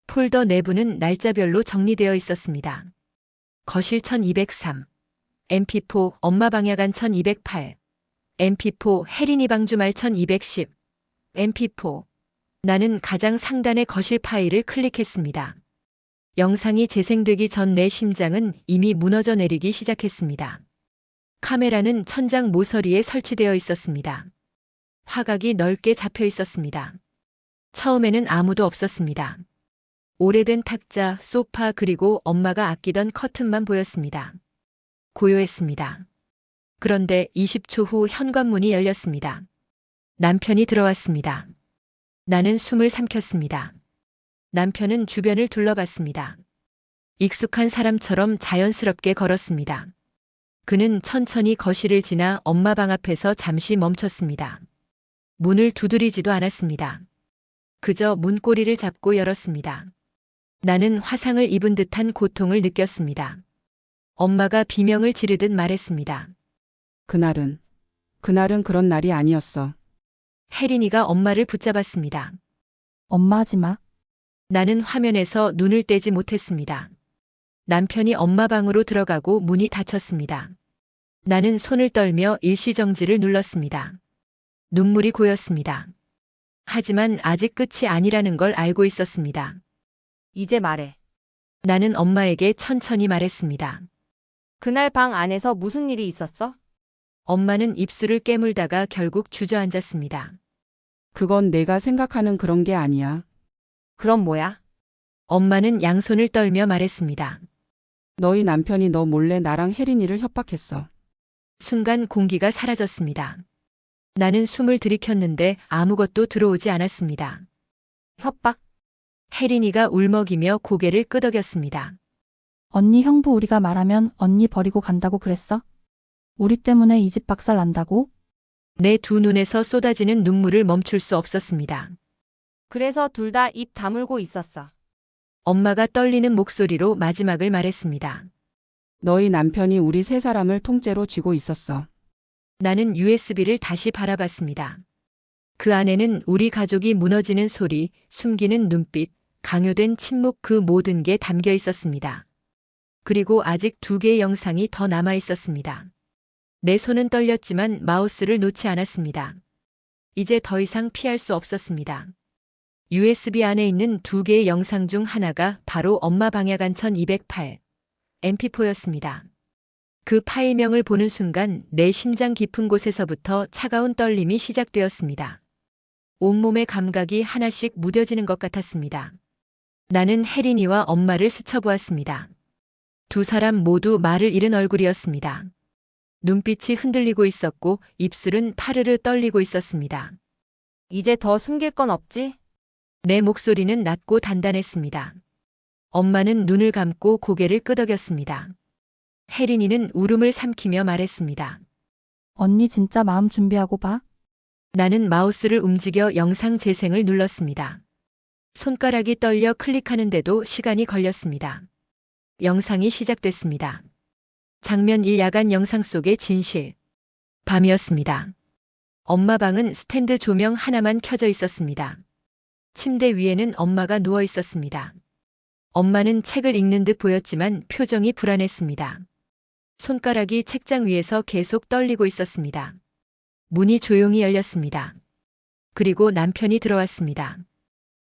폴더 내부는 날짜별로 정리되어 있었습니다. 거실 1203, MP4 엄마 방야간 1208, MP4 혜린이 방 주말 1210, MP4. 나는 가장 상단의 거실 파일을 클릭했습니다. 영상이 재생되기 전 내 심장은 이미 무너져 내리기 시작했습니다. 카메라는 천장 모서리에 설치되어 있었습니다. 화각이 넓게 잡혀 있었습니다. 처음에는 아무도 없었습니다. 오래된 탁자, 소파 그리고 엄마가 아끼던 커튼만 보였습니다. 고요했습니다. 그런데 20초 후 현관문이 열렸습니다. 남편이 들어왔습니다. 나는 숨을 삼켰습니다. 남편은 주변을 둘러봤습니다. 익숙한 사람처럼 자연스럽게 걸었습니다. 그는 천천히 거실을 지나 엄마 방 앞에서 잠시 멈췄습니다. 문을 두드리지도 않았습니다. 그저 문고리를 잡고 열었습니다. 나는 화상을 입은 듯한 고통을 느꼈습니다. 엄마가 비명을 지르듯 말했습니다. 그날은 그런 날이 아니었어. 혜린이가 엄마를 붙잡았습니다. 엄마 하지 마. 나는 화면에서 눈을 떼지 못했습니다. 남편이 엄마 방으로 들어가고 문이 닫혔습니다. 나는 손을 떨며 일시정지를 눌렀습니다. 눈물이 고였습니다. 하지만 아직 끝이 아니라는 걸 알고 있었습니다. 이제 말해. 나는 엄마에게 천천히 말했습니다. 그날 방 안에서 무슨 일이 있었어? 엄마는 입술을 깨물다가 결국 주저앉았습니다. 그건 내가 생각하는 그런 게 아니야. 그럼 뭐야? 엄마는 양손을 떨며 말했습니다. 너희 남편이 너 몰래 나랑 혜린이를 협박했어. 순간 공기가 사라졌습니다. 나는 숨을 들이켰는데 아무것도 들어오지 않았습니다. 협박? 혜린이가 울먹이며 고개를 끄덕였습니다. 언니 형부 우리가 말하면 언니 버리고 간다고 그랬어? 우리 때문에 이 집 박살 난다고? 내 두 눈에서 쏟아지는 눈물을 멈출 수 없었습니다. 그래서 둘 다 입 다물고 있었어. 엄마가 떨리는 목소리로 마지막을 말했습니다. 너희 남편이 우리 세 사람을 통째로 쥐고 있었어. 나는 USB를 다시 바라봤습니다. 그 안에는 우리 가족이 무너지는 소리, 숨기는 눈빛, 강요된 침묵 그 모든 게 담겨 있었습니다. 그리고 아직 2개의 영상이 더 남아 있었습니다. 내 손은 떨렸지만 마우스를 놓지 않았습니다. 이제 더 이상 피할 수 없었습니다. USB 안에 있는 2개의 영상 중 하나가 바로 엄마 방야간 1208 MP4였습니다. 그 파일명을 보는 순간 내 심장 깊은 곳에서부터 차가운 떨림이 시작되었습니다. 온몸의 감각이 하나씩 무뎌지는 것 같았습니다. 나는 혜린이와 엄마를 스쳐보았습니다. 두 사람 모두 말을 잃은 얼굴이었습니다. 눈빛이 흔들리고 있었고 입술은 파르르 떨리고 있었습니다. 이제 더 숨길 건 없지? 내 목소리는 낮고 단단했습니다. 엄마는 눈을 감고 고개를 끄덕였습니다. 혜린이는 울음을 삼키며 말했습니다. 언니 진짜 마음 준비하고 봐. 나는 마우스를 움직여 영상 재생을 눌렀습니다. 손가락이 떨려 클릭하는데도 시간이 걸렸습니다. 영상이 시작됐습니다. 장면 1 야간 영상 속의 진실. 밤이었습니다. 엄마 방은 스탠드 조명 하나만 켜져 있었습니다. 침대 위에는 엄마가 누워 있었습니다. 엄마는 책을 읽는 듯 보였지만 표정이 불안했습니다. 손가락이 책장 위에서 계속 떨리고 있었습니다. 문이 조용히 열렸습니다. 그리고 남편이 들어왔습니다.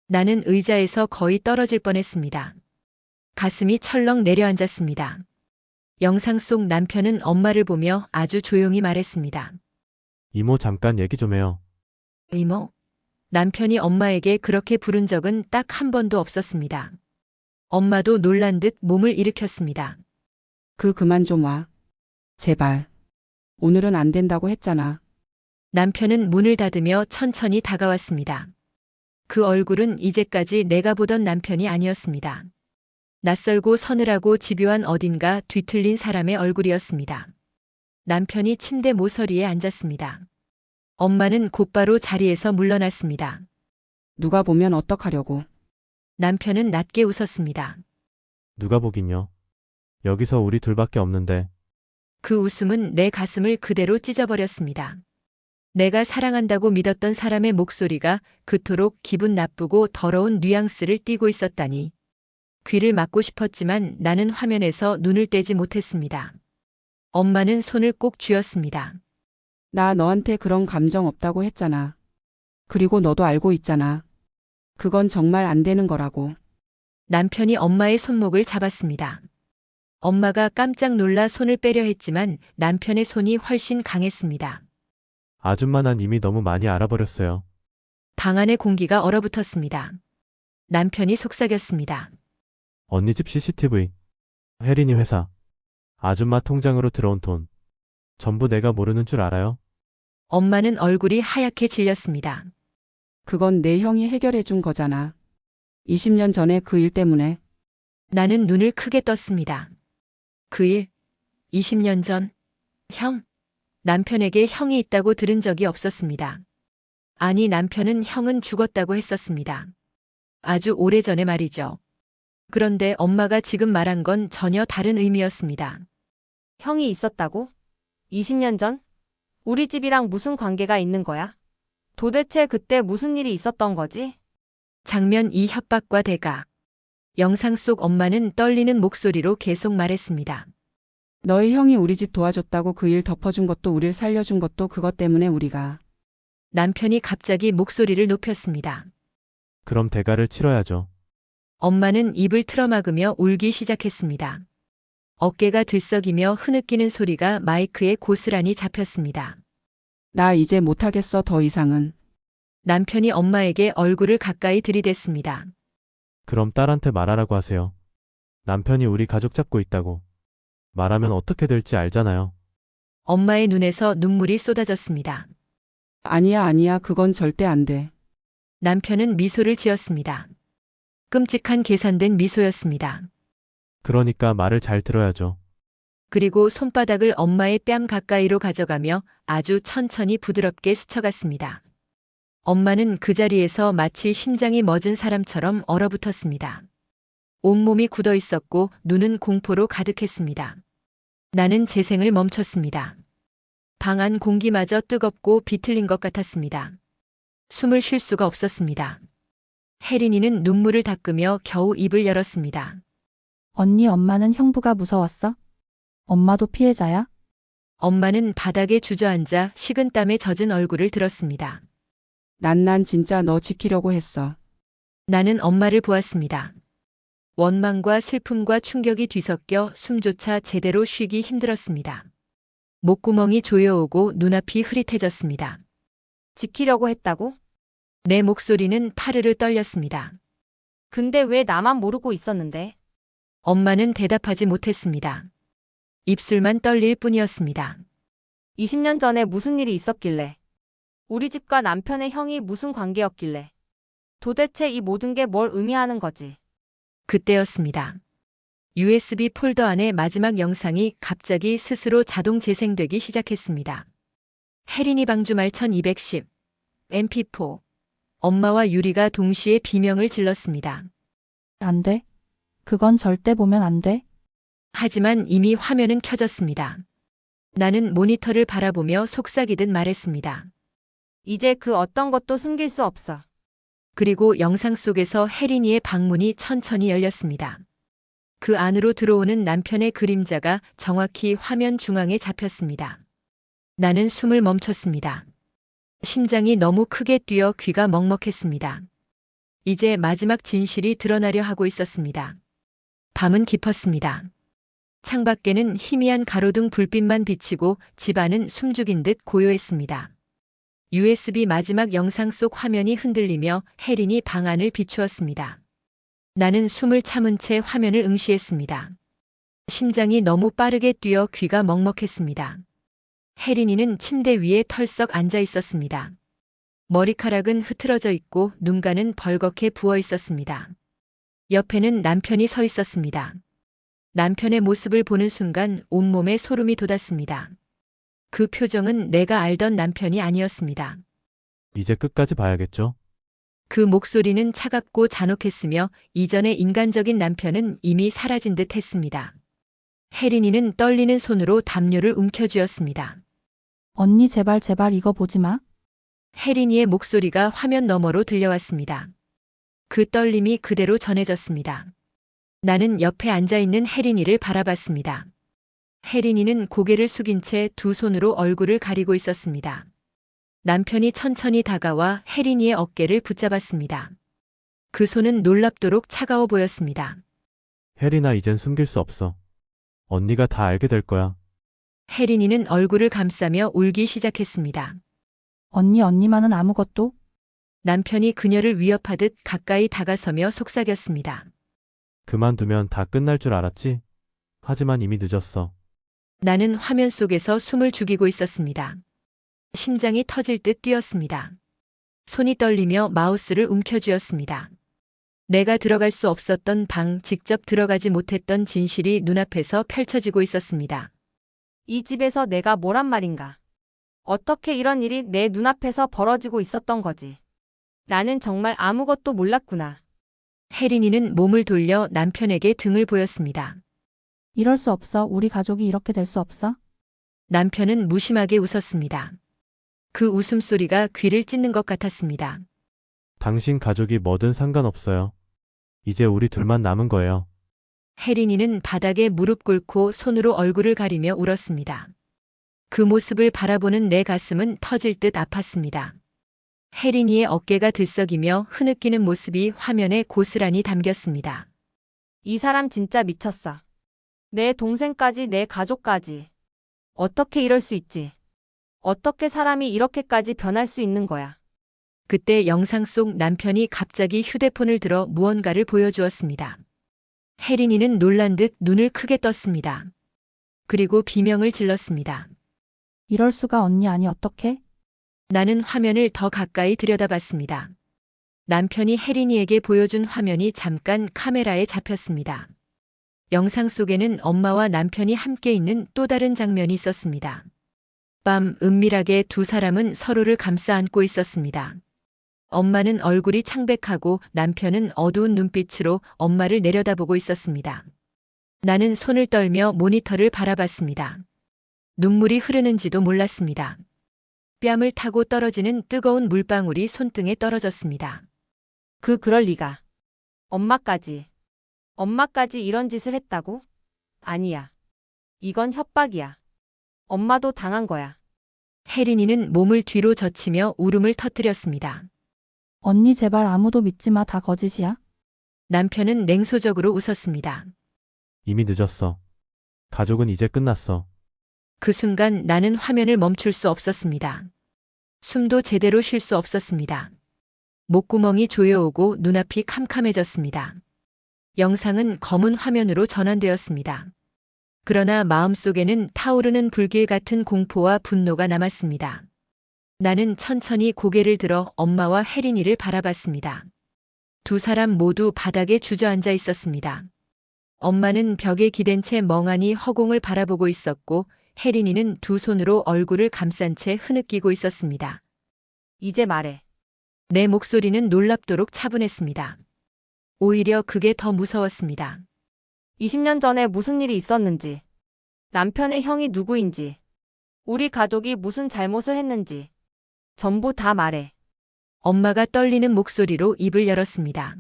나는 의자에서 거의 떨어질 뻔했습니다. 가슴이 철렁 내려앉았습니다. 영상 속 남편은 엄마를 보며 아주 조용히 말했습니다. 이모 잠깐 얘기 좀 해요. 이모. 남편이 엄마에게 그렇게 부른 적은 딱 한 번도 없었습니다. 엄마도 놀란 듯 몸을 일으켰습니다. 그만 좀 와. 제발. 오늘은 안 된다고 했잖아. 남편은 문을 닫으며 천천히 다가왔습니다. 그 얼굴은 이제까지 내가 보던 남편이 아니었습니다. 낯설고 서늘하고 집요한 어딘가 뒤틀린 사람의 얼굴이었습니다. 남편이 침대 모서리에 앉았습니다. 엄마는 곧바로 자리에서 물러났습니다. 누가 보면 어떡하려고. 남편은 낮게 웃었습니다. 누가 보긴요. 여기서 우리 둘밖에 없는데. 그 웃음은 내 가슴을 그대로 찢어버렸습니다. 내가 사랑한다고 믿었던 사람의 목소리가 그토록 기분 나쁘고 더러운 뉘앙스를 띠고 있었다니. 귀를 막고 싶었지만 나는 화면에서 눈을 떼지 못했습니다. 엄마는 손을 꼭 쥐었습니다. 나 너한테 그런 감정 없다고 했잖아. 그리고 너도 알고 있잖아. 그건 정말 안 되는 거라고. 남편이 엄마의 손목을 잡았습니다. 엄마가 깜짝 놀라 손을 빼려 했지만 남편의 손이 훨씬 강했습니다. 아줌마 난 이미 너무 많이 알아버렸어요. 방 안의 공기가 얼어붙었습니다. 남편이 속삭였습니다. 언니 집 CCTV. 혜린이 회사. 아줌마 통장으로 들어온 돈. 전부 내가 모르는 줄 알아요? 엄마는 얼굴이 하얗게 질렸습니다. 그건 내 형이 해결해 준 거잖아. 20년 전에 그 일 때문에. 나는 눈을 크게 떴습니다. 그 일, 20년 전, 형. 남편에게 형이 있다고 들은 적이 없었습니다. 아니, 남편은 형은 죽었다고 했었습니다. 아주 오래전에 말이죠. 그런데 엄마가 지금 말한 건 전혀 다른 의미였습니다. 형이 있었다고? 20년 전? 우리 집이랑 무슨 관계가 있는 거야? 도대체 그때 무슨 일이 있었던 거지? 장면 2 협박과 대가. 영상 속 엄마는 떨리는 목소리로 계속 말했습니다. 너희 형이 우리 집 도와줬다고 그 일 덮어준 것도 우릴 살려준 것도 그것 때문에 우리가. 남편이 갑자기 목소리를 높였습니다. 그럼 대가를 치러야죠. 엄마는 입을 틀어막으며 울기 시작했습니다. 어깨가 들썩이며 흐느끼는 소리가 마이크에 고스란히 잡혔습니다. 나 이제 못하겠어 더 이상은. 남편이 엄마에게 얼굴을 가까이 들이댔습니다. 그럼 딸한테 말하라고 하세요. 남편이 우리 가족 잡고 있다고. 말하면 어떻게 될지 알잖아요. 엄마의 눈에서 눈물이 쏟아졌습니다. 아니야 그건 절대 안 돼. 남편은 미소를 지었습니다. 끔찍한 계산된 미소였습니다. 그러니까 말을 잘 들어야죠. 그리고 손바닥을 엄마의 뺨 가까이로 가져가며 아주 천천히 부드럽게 스쳐갔습니다. 엄마는 그 자리에서 마치 심장이 멎은 사람처럼 얼어붙었습니다. 온몸이 굳어 있었고 눈은 공포로 가득했습니다. 나는 재생을 멈췄습니다. 방 안 공기마저 뜨겁고 비틀린 것 같았습니다. 숨을 쉴 수가 없었습니다. 혜린이는 눈물을 닦으며 겨우 입을 열었습니다. 언니 엄마는 형부가 무서웠어? 엄마도 피해자야? 엄마는 바닥에 주저앉아 식은땀에 젖은 얼굴을 들었습니다. 난 진짜 너 지키려고 했어. 나는 엄마를 보았습니다. 원망과 슬픔과 충격이 뒤섞여 숨조차 제대로 쉬기 힘들었습니다. 목구멍이 조여오고 눈앞이 흐릿해졌습니다. 지키려고 했다고? 내 목소리는 파르르 떨렸습니다. 근데 왜 나만 모르고 있었는데? 엄마는 대답하지 못했습니다. 입술만 떨릴 뿐이었습니다. 20년 전에 무슨 일이 있었길래? 우리 집과 남편의 형이 무슨 관계였길래? 도대체 이 모든 게 뭘 의미하는 거지? 그때였습니다. USB 폴더 안에 마지막 영상이 갑자기 스스로 자동 재생되기 시작했습니다. 혜린이 방주말 1210, MP4, 엄마와 유리가 동시에 비명을 질렀습니다. 안 돼. 그건 절대 보면 안 돼. 하지만 이미 화면은 켜졌습니다. 나는 모니터를 바라보며 속삭이듯 말했습니다. 이제 그 어떤 것도 숨길 수 없어. 그리고 영상 속에서 혜린이의 방문이 천천히 열렸습니다. 그 안으로 들어오는 남편의 그림자가 정확히 화면 중앙에 잡혔습니다. 나는 숨을 멈췄습니다. 심장이 너무 크게 뛰어 귀가 먹먹했습니다. 이제 마지막 진실이 드러나려 하고 있었습니다. 밤은 깊었습니다. 창밖에는 희미한 가로등 불빛만 비치고 집안은 숨죽인 듯 고요했습니다. USB 마지막 영상 속 화면이 흔들리며 혜린이 방 안을 비추었습니다. 나는 숨을 참은 채 화면을 응시했습니다. 심장이 너무 빠르게 뛰어 귀가 먹먹했습니다. 혜린이는 침대 위에 털썩 앉아 있었습니다. 머리카락은 흐트러져 있고 눈가는 벌겋게 부어 있었습니다. 옆에는 남편이 서 있었습니다. 남편의 모습을 보는 순간 온몸에 소름이 돋았습니다. 그 표정은 내가 알던 남편이 아니었습니다. 이제 끝까지 봐야겠죠? 그 목소리는 차갑고 잔혹했으며 이전의 인간적인 남편은 이미 사라진 듯 했습니다. 혜린이는 떨리는 손으로 담요를 움켜쥐었습니다. 언니 제발 이거 보지 마. 혜린이의 목소리가 화면 너머로 들려왔습니다. 그 떨림이 그대로 전해졌습니다. 나는 옆에 앉아있는 혜린이를 바라봤습니다. 혜린이는 고개를 숙인 채 두 손으로 얼굴을 가리고 있었습니다. 남편이 천천히 다가와 혜린이의 어깨를 붙잡았습니다. 그 손은 놀랍도록 차가워 보였습니다. 혜린아, 이젠 숨길 수 없어. 언니가 다 알게 될 거야. 혜린이는 얼굴을 감싸며 울기 시작했습니다. 언니만은 아무것도. 남편이 그녀를 위협하듯 가까이 다가서며 속삭였습니다. 그만두면 다 끝날 줄 알았지? 하지만 이미 늦었어. 나는 화면 속에서 숨을 죽이고 있었습니다. 심장이 터질 듯 뛰었습니다. 손이 떨리며 마우스를 움켜쥐었습니다. 내가 들어갈 수 없었던 방, 직접 들어가지 못했던 진실이 눈앞에서 펼쳐지고 있었습니다. 이 집에서 내가 뭐란 말인가? 어떻게 이런 일이 내 눈앞에서 벌어지고 있었던 거지? 나는 정말 아무것도 몰랐구나. 혜린이는 몸을 돌려 남편에게 등을 보였습니다. 이럴 수 없어. 우리 가족이 이렇게 될 수 없어. 남편은 무심하게 웃었습니다. 그 웃음소리가 귀를 찢는 것 같았습니다. 당신 가족이 뭐든 상관없어요. 이제 우리 둘만 남은 거예요. 혜린이는 바닥에 무릎 꿇고 손으로 얼굴을 가리며 울었습니다. 그 모습을 바라보는 내 가슴은 터질 듯 아팠습니다. 혜린이의 어깨가 들썩이며 흐느끼는 모습이 화면에 고스란히 담겼습니다. 이 사람 진짜 미쳤어. 내 동생까지 내 가족까지. 어떻게 이럴 수 있지? 어떻게 사람이 이렇게까지 변할 수 있는 거야? 그때 영상 속 남편이 갑자기 휴대폰을 들어 무언가를 보여주었습니다. 혜린이는 놀란 듯 눈을 크게 떴습니다. 그리고 비명을 질렀습니다. 이럴 수가. 언니 아니 어떡해? 나는 화면을 더 가까이 들여다봤습니다. 남편이 혜린이에게 보여준 화면이 잠깐 카메라에 잡혔습니다. 영상 속에는 엄마와 남편이 함께 있는 또 다른 장면이 있었습니다. 밤 은밀하게 두 사람은 서로를 감싸 안고 있었습니다. 엄마는 얼굴이 창백하고 남편은 어두운 눈빛으로 엄마를 내려다보고 있었습니다. 나는 손을 떨며 모니터를 바라봤습니다. 눈물이 흐르는지도 몰랐습니다. 뺨을 타고 떨어지는 뜨거운 물방울이 손등에 떨어졌습니다. 그럴 리가. 엄마까지 이런 짓을 했다고? 아니야. 이건 협박이야. 엄마도 당한 거야. 혜린이는 몸을 뒤로 젖히며 울음을 터뜨렸습니다. 언니 제발 아무도 믿지 마. 다 거짓이야. 남편은 냉소적으로 웃었습니다. 이미 늦었어. 가족은 이제 끝났어. 그 순간 나는 화면을 멈출 수 없었습니다. 숨도 제대로 쉴 수 없었습니다. 목구멍이 조여오고 눈앞이 캄캄해졌습니다. 영상은 검은 화면으로 전환되었습니다. 그러나 마음속에는 타오르는 불길 같은 공포와 분노가 남았습니다. 나는 천천히 고개를 들어 엄마와 혜린이를 바라봤습니다. 두 사람 모두 바닥에 주저앉아 있었습니다. 엄마는 벽에 기댄 채 멍하니 허공을 바라보고 있었고 혜린이는 두 손으로 얼굴을 감싼 채 흐느끼고 있었습니다. 이제 말해. 내 목소리는 놀랍도록 차분했습니다. 오히려 그게 더 무서웠습니다. 20년 전에 무슨 일이 있었는지, 남편의 형이 누구인지, 우리 가족이 무슨 잘못을 했는지, 전부 다 말해. 엄마가 떨리는 목소리로 입을 열었습니다.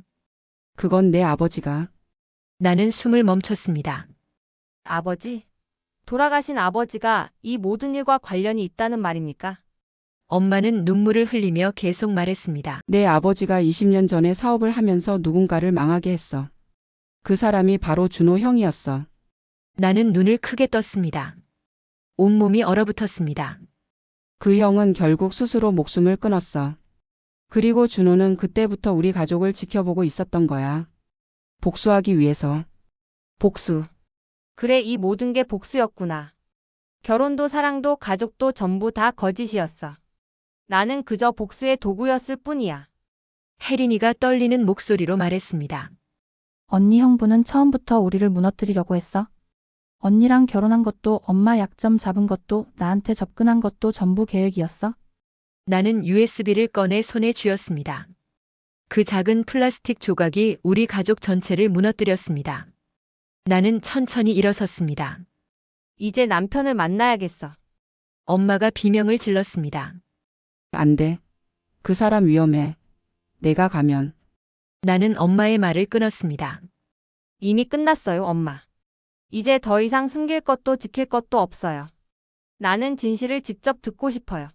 그건 내 아버지가. 나는 숨을 멈췄습니다. 아버지? 돌아가신 아버지가 이 모든 일과 관련이 있다는 말입니까? 엄마는 눈물을 흘리며 계속 말했습니다. 내 아버지가 20년 전에 사업을 하면서 누군가를 망하게 했어. 그 사람이 바로 준호 형이었어. 나는 눈을 크게 떴습니다. 온몸이 얼어붙었습니다. 그 형은 결국 스스로 목숨을 끊었어. 그리고 준호는 그때부터 우리 가족을 지켜보고 있었던 거야. 복수하기 위해서. 복수. 그래, 이 모든 게 복수였구나. 결혼도 사랑도 가족도 전부 다 거짓이었어. 나는 그저 복수의 도구였을 뿐이야. 혜린이가 떨리는 목소리로 말했습니다. 언니 형부는 처음부터 우리를 무너뜨리려고 했어. 언니랑 결혼한 것도 엄마 약점 잡은 것도 나한테 접근한 것도 전부 계획이었어. 나는 USB를 꺼내 손에 쥐었습니다. 그 작은 플라스틱 조각이 우리 가족 전체를 무너뜨렸습니다. 나는 천천히 일어섰습니다. 이제 남편을 만나야겠어. 엄마가 비명을 질렀습니다. 안 돼. 그 사람 위험해. 내가 가면. 나는 엄마의 말을 끊었습니다. 이미 끝났어요, 엄마. 이제 더 이상 숨길 것도 지킬 것도 없어요. 나는 진실을 직접 듣고 싶어요.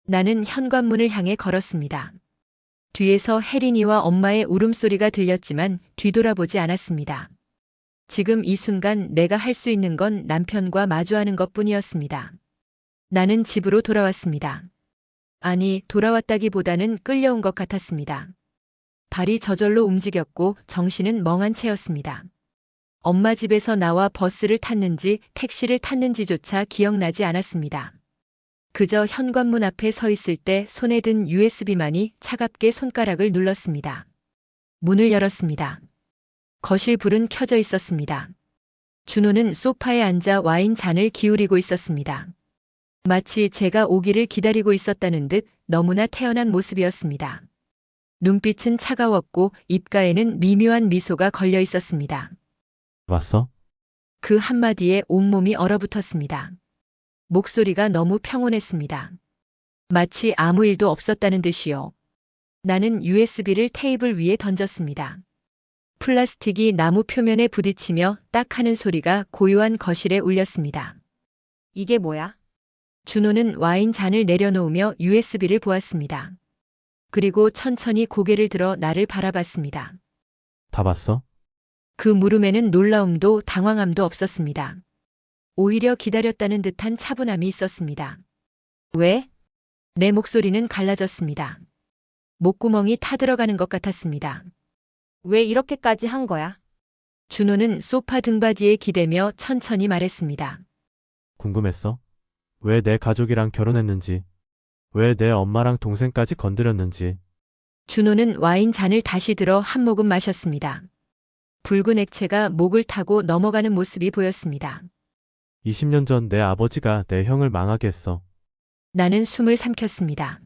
나는 현관문을 향해 걸었습니다. 뒤에서 혜린이와 엄마의 울음소리가 들렸지만 뒤돌아보지 않았습니다. 지금 이 순간 내가 할 수 있는 건 남편과 마주하는 것뿐이었습니다. 나는 집으로 돌아왔습니다. 아니, 돌아왔다기보다는 끌려온 것 같았습니다. 발이 저절로 움직였고 정신은 멍한 채였습니다. 엄마 집에서 나와 버스를 탔는지 택시를 탔는지조차 기억나지 않았습니다. 그저 현관문 앞에 서 있을 때 손에 든 USB만이 차갑게 손가락을 눌렀습니다. 문을 열었습니다. 거실 불은 켜져 있었습니다. 준호는 소파에 앉아 와인 잔을 기울이고 있었습니다. 마치 제가 오기를 기다리고 있었다는 듯 너무나 태연한 모습이었습니다. 눈빛은 차가웠고 입가에는 미묘한 미소가 걸려 있었습니다. 왔어? 그 한마디에 온몸이 얼어붙었습니다. 목소리가 너무 평온했습니다. 마치 아무 일도 없었다는 듯이요. 나는 USB를 테이블 위에 던졌습니다. 플라스틱이 나무 표면에 부딪히며 딱 하는 소리가 고요한 거실에 울렸습니다. 이게 뭐야? 준호는 와인 잔을 내려놓으며 USB를 보았습니다. 그리고 천천히 고개를 들어 나를 바라봤습니다. 다 봤어? 그 물음에는 놀라움도 당황함도 없었습니다. 오히려 기다렸다는 듯한 차분함이 있었습니다. 왜? 내 목소리는 갈라졌습니다. 목구멍이 타들어가는 것 같았습니다. 왜 이렇게까지 한 거야? 준호는 소파 등받이에 기대며 천천히 말했습니다. 궁금했어? 왜 내 가족이랑 결혼했는지, 왜 내 엄마랑 동생까지 건드렸는지. 준호는 와인 잔을 다시 들어 한 모금 마셨습니다. 붉은 액체가 목을 타고 넘어가는 모습이 보였습니다. 20년 전 내 아버지가 내 형을 망하게 했어. 나는 숨을 삼켰습니다.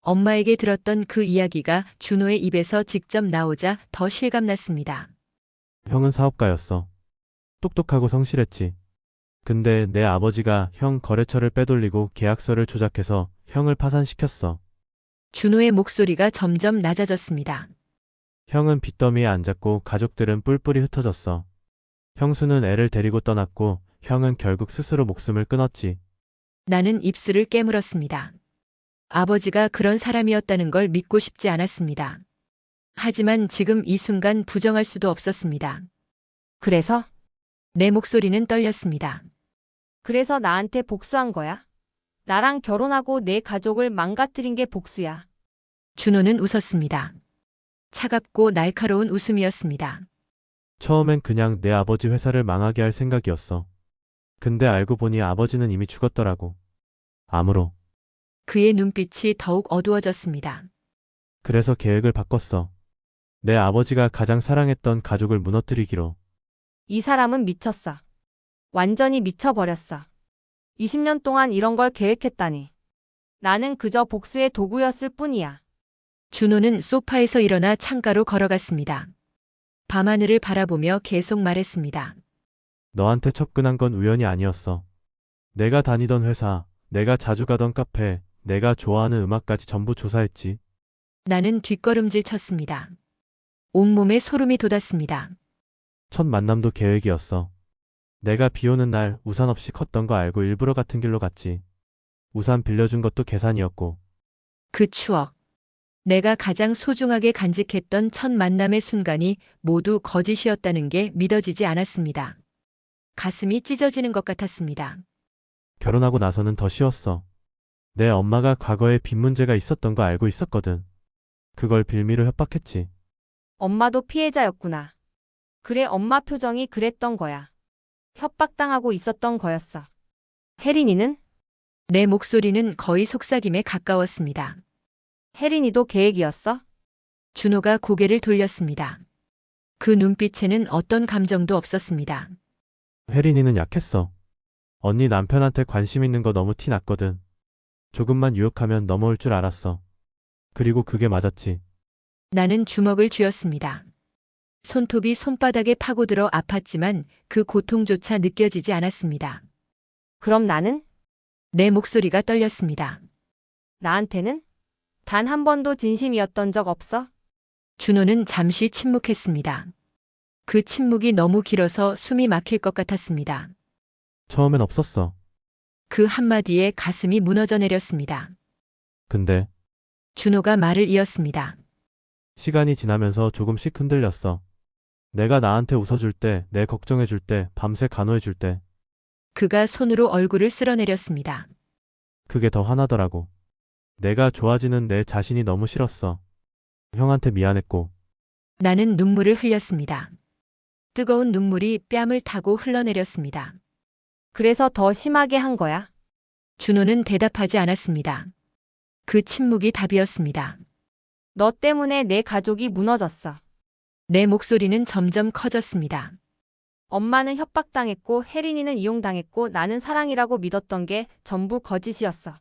엄마에게 들었던 그 이야기가 준호의 입에서 직접 나오자 더 실감났습니다. 형은 사업가였어. 똑똑하고 성실했지. 근데 내 아버지가 형 거래처를 빼돌리고 계약서를 조작해서 형을 파산시켰어. 준호의 목소리가 점점 낮아졌습니다. 형은 빚더미에 앉았고 가족들은 뿔뿔이 흩어졌어. 형수는 애를 데리고 떠났고 형은 결국 스스로 목숨을 끊었지. 나는 입술을 깨물었습니다. 아버지가 그런 사람이었다는 걸 믿고 싶지 않았습니다. 하지만 지금 이 순간 부정할 수도 없었습니다. 그래서? 내 목소리는 떨렸습니다. 그래서 나한테 복수한 거야? 나랑 결혼하고 내 가족을 망가뜨린 게 복수야. 준호는 웃었습니다. 차갑고 날카로운 웃음이었습니다. 처음엔 그냥 내 아버지 회사를 망하게 할 생각이었어. 근데 알고 보니 아버지는 이미 죽었더라고. 암으로. 그의 눈빛이 더욱 어두워졌습니다. 그래서 계획을 바꿨어. 내 아버지가 가장 사랑했던 가족을 무너뜨리기로. 이 사람은 미쳤어. 완전히 미쳐버렸어. 20년 동안 이런 걸 계획했다니. 나는 그저 복수의 도구였을 뿐이야. 준호는 소파에서 일어나 창가로 걸어갔습니다. 밤하늘을 바라보며 계속 말했습니다. 너한테 접근한 건 우연이 아니었어. 내가 다니던 회사, 내가 자주 가던 카페, 내가 좋아하는 음악까지 전부 조사했지. 나는 뒷걸음질 쳤습니다. 온몸에 소름이 돋았습니다. 첫 만남도 계획이었어. 내가 비 오는 날 우산 없이 컸던 거 알고 일부러 같은 길로 갔지. 우산 빌려준 것도 계산이었고. 그 추억. 내가 가장 소중하게 간직했던 첫 만남의 순간이 모두 거짓이었다는 게 믿어지지 않았습니다. 가슴이 찢어지는 것 같았습니다. 결혼하고 나서는 더 쉬웠어. 내 엄마가 과거에 빚 문제가 있었던 거 알고 있었거든. 그걸 빌미로 협박했지. 엄마도 피해자였구나. 그래, 엄마 표정이 그랬던 거야. 협박당하고 있었던 거였어. 혜린이는? 내 목소리는 거의 속삭임에 가까웠습니다. 혜린이도 계획이었어? 준호가 고개를 돌렸습니다. 그 눈빛에는 어떤 감정도 없었습니다. 혜린이는 약했어. 언니 남편한테 관심 있는 거 너무 티 났거든. 조금만 유혹하면 넘어올 줄 알았어. 그리고 그게 맞았지. 나는 주먹을 쥐었습니다. 손톱이 손바닥에 파고들어 아팠지만 그 고통조차 느껴지지 않았습니다. 그럼 나는? 내 목소리가 떨렸습니다. 나한테는? 단 한 번도 진심이었던 적 없어? 준호는 잠시 침묵했습니다. 그 침묵이 너무 길어서 숨이 막힐 것 같았습니다. 처음엔 없었어. 그 한마디에 가슴이 무너져 내렸습니다. 근데 준호가 말을 이었습니다. 시간이 지나면서 조금씩 흔들렸어. 내가 나한테 웃어줄 때, 내 걱정해줄 때, 밤새 간호해줄 때, 그가 손으로 얼굴을 쓸어내렸습니다. 그게 더 화나더라고. 내가 좋아지는 내 자신이 너무 싫었어. 형한테 미안했고, 나는 눈물을 흘렸습니다. 뜨거운 눈물이 뺨을 타고 흘러내렸습니다. 그래서 더 심하게 한 거야? 준호는 대답하지 않았습니다. 그 침묵이 답이었습니다. 너 때문에 내 가족이 무너졌어. 내 목소리는 점점 커졌습니다. 엄마는 협박당했고 혜린이는 이용당했고 나는 사랑이라고 믿었던 게 전부 거짓이었어.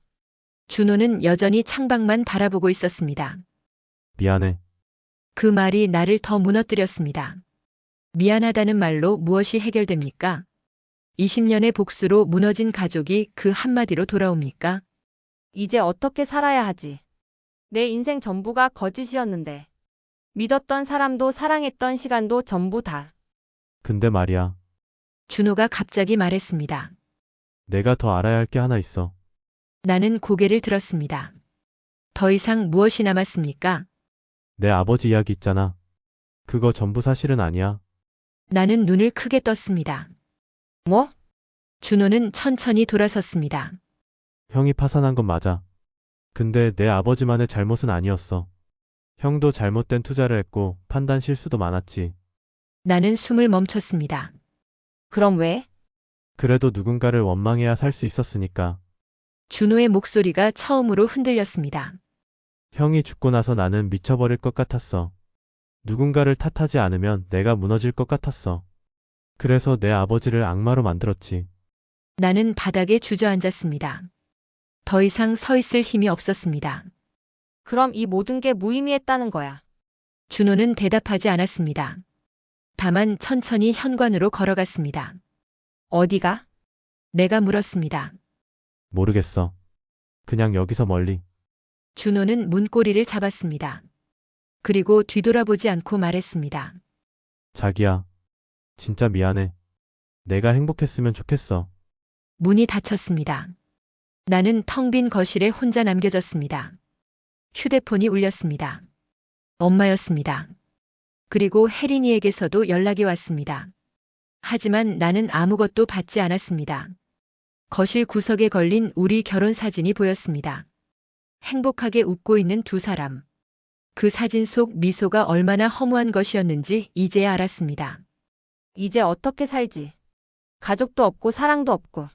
준호는 여전히 창밖만 바라보고 있었습니다. 미안해. 그 말이 나를 더 무너뜨렸습니다. 미안하다는 말로 무엇이 해결됩니까? 20년의 복수로 무너진 가족이 그 한마디로 돌아옵니까? 이제 어떻게 살아야 하지? 내 인생 전부가 거짓이었는데. 믿었던 사람도 사랑했던 시간도 전부 다. 근데 말이야. 준호가 갑자기 말했습니다. 내가 더 알아야 할 게 하나 있어. 나는 고개를 들었습니다. 더 이상 무엇이 남았습니까? 내 아버지 이야기 있잖아. 그거 전부 사실은 아니야. 나는 눈을 크게 떴습니다. 뭐? 준호는 천천히 돌아섰습니다. 형이 파산한 건 맞아. 근데 내 아버지만의 잘못은 아니었어. 형도 잘못된 투자를 했고 판단 실수도 많았지. 나는 숨을 멈췄습니다. 그럼 왜? 그래도 누군가를 원망해야 살 수 있었으니까. 준호의 목소리가 처음으로 흔들렸습니다. 형이 죽고 나서 나는 미쳐버릴 것 같았어. 누군가를 탓하지 않으면 내가 무너질 것 같았어. 그래서 내 아버지를 악마로 만들었지. 나는 바닥에 주저앉았습니다. 더 이상 서 있을 힘이 없었습니다. 그럼 이 모든 게 무의미했다는 거야. 준호는 대답하지 않았습니다. 다만 천천히 현관으로 걸어갔습니다. 어디가? 내가 물었습니다. 모르겠어. 그냥 여기서 멀리. 준호는 문고리를 잡았습니다. 그리고 뒤돌아보지 않고 말했습니다. 자기야. 진짜 미안해. 내가 행복했으면 좋겠어. 문이 닫혔습니다. 나는 텅 빈 거실에 혼자 남겨졌습니다. 휴대폰이 울렸습니다. 엄마였습니다. 그리고 혜린이에게서도 연락이 왔습니다. 하지만 나는 아무것도 받지 않았습니다. 거실 구석에 걸린 우리 결혼 사진이 보였습니다. 행복하게 웃고 있는 두 사람. 그 사진 속 미소가 얼마나 허무한 것이었는지 이제야 알았습니다. 이제 어떻게 살지? 가족도 없고 사랑도 없고.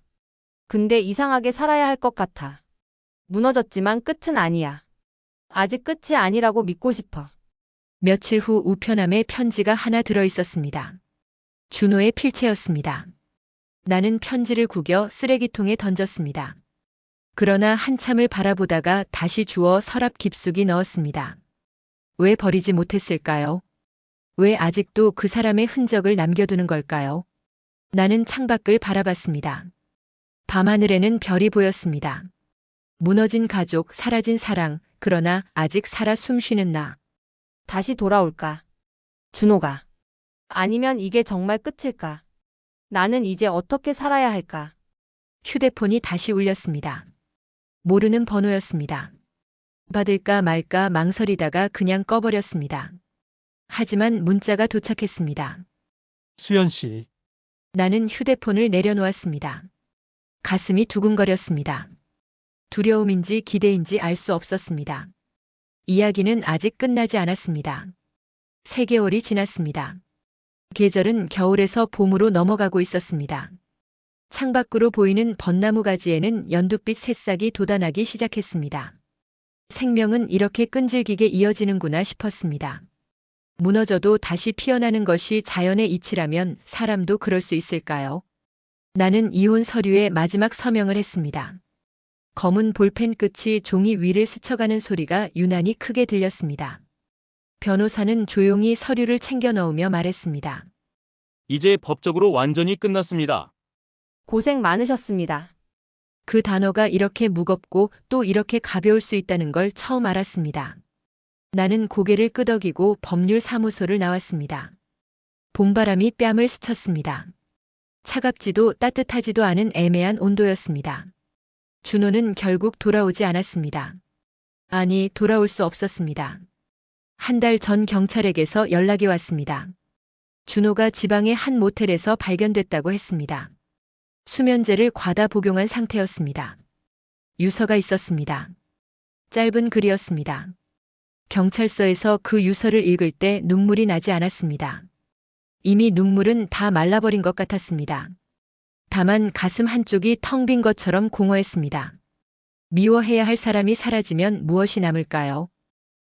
근데 이상하게 살아야 할 것 같아. 무너졌지만 끝은 아니야. 아직 끝이 아니라고 믿고 싶어. 며칠 후 우편함에 편지가 하나 들어 있었습니다. 준호의 필체였습니다. 나는 편지를 구겨 쓰레기통에 던졌습니다. 그러나 한참을 바라보다가 다시 주워 서랍 깊숙이 넣었습니다. 왜 버리지 못했을까요? 왜 아직도 그 사람의 흔적을 남겨두는 걸까요? 나는 창밖을 바라봤습니다. 밤하늘에는 별이 보였습니다. 무너진 가족, 사라진 사랑, 그러나 아직 살아 숨쉬는 나. 다시 돌아올까? 준호가. 아니면 이게 정말 끝일까? 나는 이제 어떻게 살아야 할까? 휴대폰이 다시 울렸습니다. 모르는 번호였습니다. 받을까 말까 망설이다가 그냥 꺼버렸습니다. 하지만 문자가 도착했습니다. 수연 씨, 나는 휴대폰을 내려놓았습니다. 가슴이 두근거렸습니다. 두려움인지 기대인지 알 수 없었습니다. 이야기는 아직 끝나지 않았습니다. 3개월이 지났습니다. 계절은 겨울에서 봄으로 넘어가고 있었습니다. 창밖으로 보이는 벚나무 가지에는 연두빛 새싹이 돋아나기 시작했습니다. 생명은 이렇게 끈질기게 이어지는구나 싶었습니다. 무너져도 다시 피어나는 것이 자연의 이치라면 사람도 그럴 수 있을까요? 나는 이혼 서류에 마지막 서명을 했습니다. 검은 볼펜 끝이 종이 위를 스쳐가는 소리가 유난히 크게 들렸습니다. 변호사는 조용히 서류를 챙겨 넣으며 말했습니다. 이제 법적으로 완전히 끝났습니다. 고생 많으셨습니다. 그 단어가 이렇게 무겁고 또 이렇게 가벼울 수 있다는 걸 처음 알았습니다. 나는 고개를 끄덕이고 법률사무소를 나왔습니다. 봄바람이 뺨을 스쳤습니다. 차갑지도 따뜻하지도 않은 애매한 온도였습니다. 준호는 결국 돌아오지 않았습니다. 아니, 돌아올 수 없었습니다. 한 달 전 경찰에게서 연락이 왔습니다. 준호가 지방의 한 모텔에서 발견됐다고 했습니다. 수면제를 과다 복용한 상태였습니다. 유서가 있었습니다. 짧은 글이었습니다. 경찰서에서 그 유서를 읽을 때 눈물이 나지 않았습니다. 이미 눈물은 다 말라버린 것 같았습니다. 다만 가슴 한쪽이 텅 빈 것처럼 공허했습니다. 미워해야 할 사람이 사라지면 무엇이 남을까요?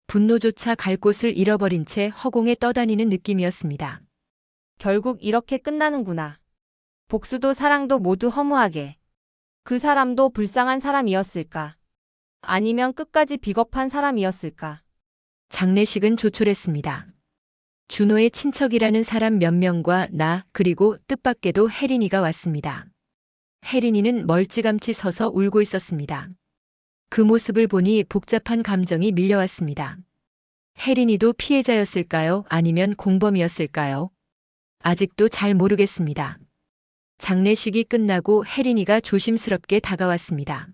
분노조차 갈 곳을 잃어버린 채 허공에 떠다니는 느낌이었습니다. 결국 이렇게 끝나는구나. 복수도 사랑도 모두 허무하게. 그 사람도 불쌍한 사람이었을까? 아니면 끝까지 비겁한 사람이었을까? 장례식은 조촐했습니다. 준호의 친척이라는 사람 몇 명과 나 그리고 뜻밖에도 혜린이가 왔습니다. 혜린이는 멀찌감치 서서 울고 있었습니다. 그 모습을 보니 복잡한 감정이 밀려왔습니다. 혜린이도 피해자였을까요? 아니면 공범이었을까요? 아직도 잘 모르겠습니다. 장례식이 끝나고 혜린이가 조심스럽게 다가왔습니다.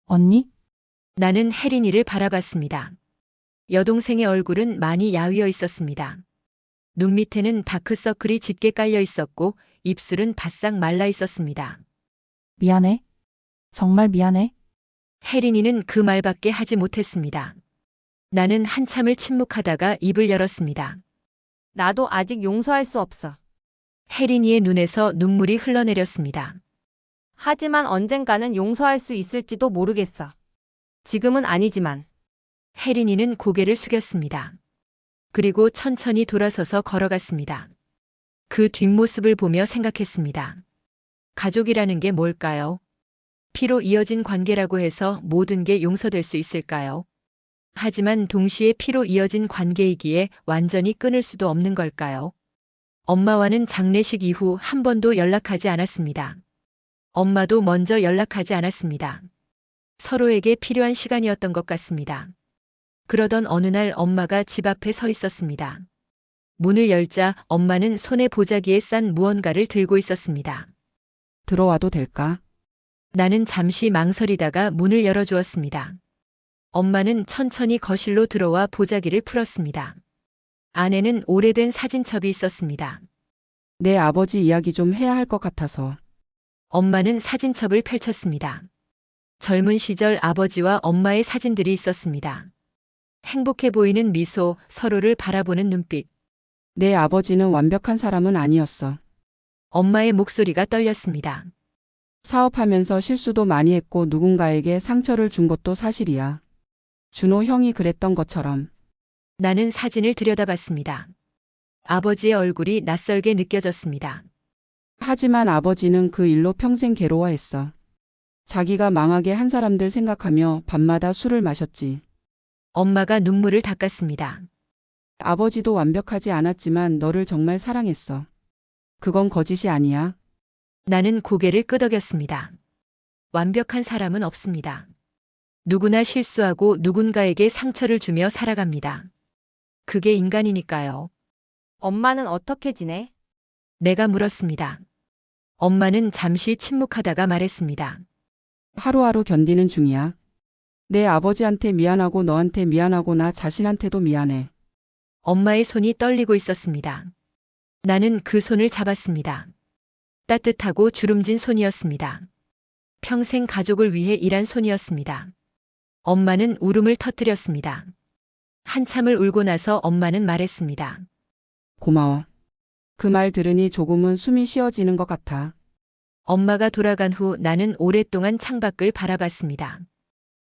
언니? 나는 혜린이를 바라봤습니다. 여동생의 얼굴은 많이 야위어 있었습니다. 눈 밑에는 다크서클이 짙게 깔려 있었고 입술은 바싹 말라 있었습니다. 미안해. 정말 미안해. 혜린이는 그 말밖에 하지 못했습니다. 나는 한참을 침묵하다가 입을 열었습니다. 나도 아직 용서할 수 없어. 혜린이의 눈에서 눈물이 흘러내렸습니다. 하지만 언젠가는 용서할 수 있을지도 모르겠어. 지금은 아니지만. 혜린이는 고개를 숙였습니다. 그리고 천천히 돌아서서 걸어갔습니다. 그 뒷모습을 보며 생각했습니다. 가족이라는 게 뭘까요? 피로 이어진 관계라고 해서 모든 게 용서될 수 있을까요? 하지만 동시에 피로 이어진 관계이기에 완전히 끊을 수도 없는 걸까요? 엄마와는 장례식 이후 한 번도 연락하지 않았습니다. 엄마도 먼저 연락하지 않았습니다. 서로에게 필요한 시간이었던 것 같습니다. 그러던 어느 날 엄마가 집 앞에 서 있었습니다. 문을 열자 엄마는 손에 보자기에 싼 무언가를 들고 있었습니다. 들어와도 될까? 나는 잠시 망설이다가 문을 열어주었습니다. 엄마는 천천히 거실로 들어와 보자기를 풀었습니다. 안에는 오래된 사진첩이 있었습니다. 내 아버지 이야기 좀 해야 할 것 같아서. 엄마는 사진첩을 펼쳤습니다. 젊은 시절 아버지와 엄마의 사진들이 있었습니다. 행복해 보이는 미소, 서로를 바라보는 눈빛. 내 아버지는 완벽한 사람은 아니었어. 엄마의 목소리가 떨렸습니다. 사업하면서 실수도 많이 했고 누군가에게 상처를 준 것도 사실이야. 준호 형이 그랬던 것처럼. 나는 사진을 들여다봤습니다. 아버지의 얼굴이 낯설게 느껴졌습니다. 하지만 아버지는 그 일로 평생 괴로워했어. 자기가 망하게 한 사람들 생각하며 밤마다 술을 마셨지. 엄마가 눈물을 닦았습니다. 아버지도 완벽하지 않았지만 너를 정말 사랑했어. 그건 거짓이 아니야. 나는 고개를 끄덕였습니다. 완벽한 사람은 없습니다. 누구나 실수하고 누군가에게 상처를 주며 살아갑니다. 그게 인간이니까요. 엄마는 어떻게 지내? 내가 물었습니다. 엄마는 잠시 침묵하다가 말했습니다. 하루하루 견디는 중이야. 내 아버지한테 미안하고 너한테 미안하고 나 자신한테도 미안해. 엄마의 손이 떨리고 있었습니다. 나는 그 손을 잡았습니다. 따뜻하고 주름진 손이었습니다. 평생 가족을 위해 일한 손이었습니다. 엄마는 울음을 터뜨렸습니다. 한참을 울고 나서 엄마는 말했습니다. 고마워. 그 말 들으니 조금은 숨이 쉬어지는 것 같아. 엄마가 돌아간 후 나는 오랫동안 창밖을 바라봤습니다.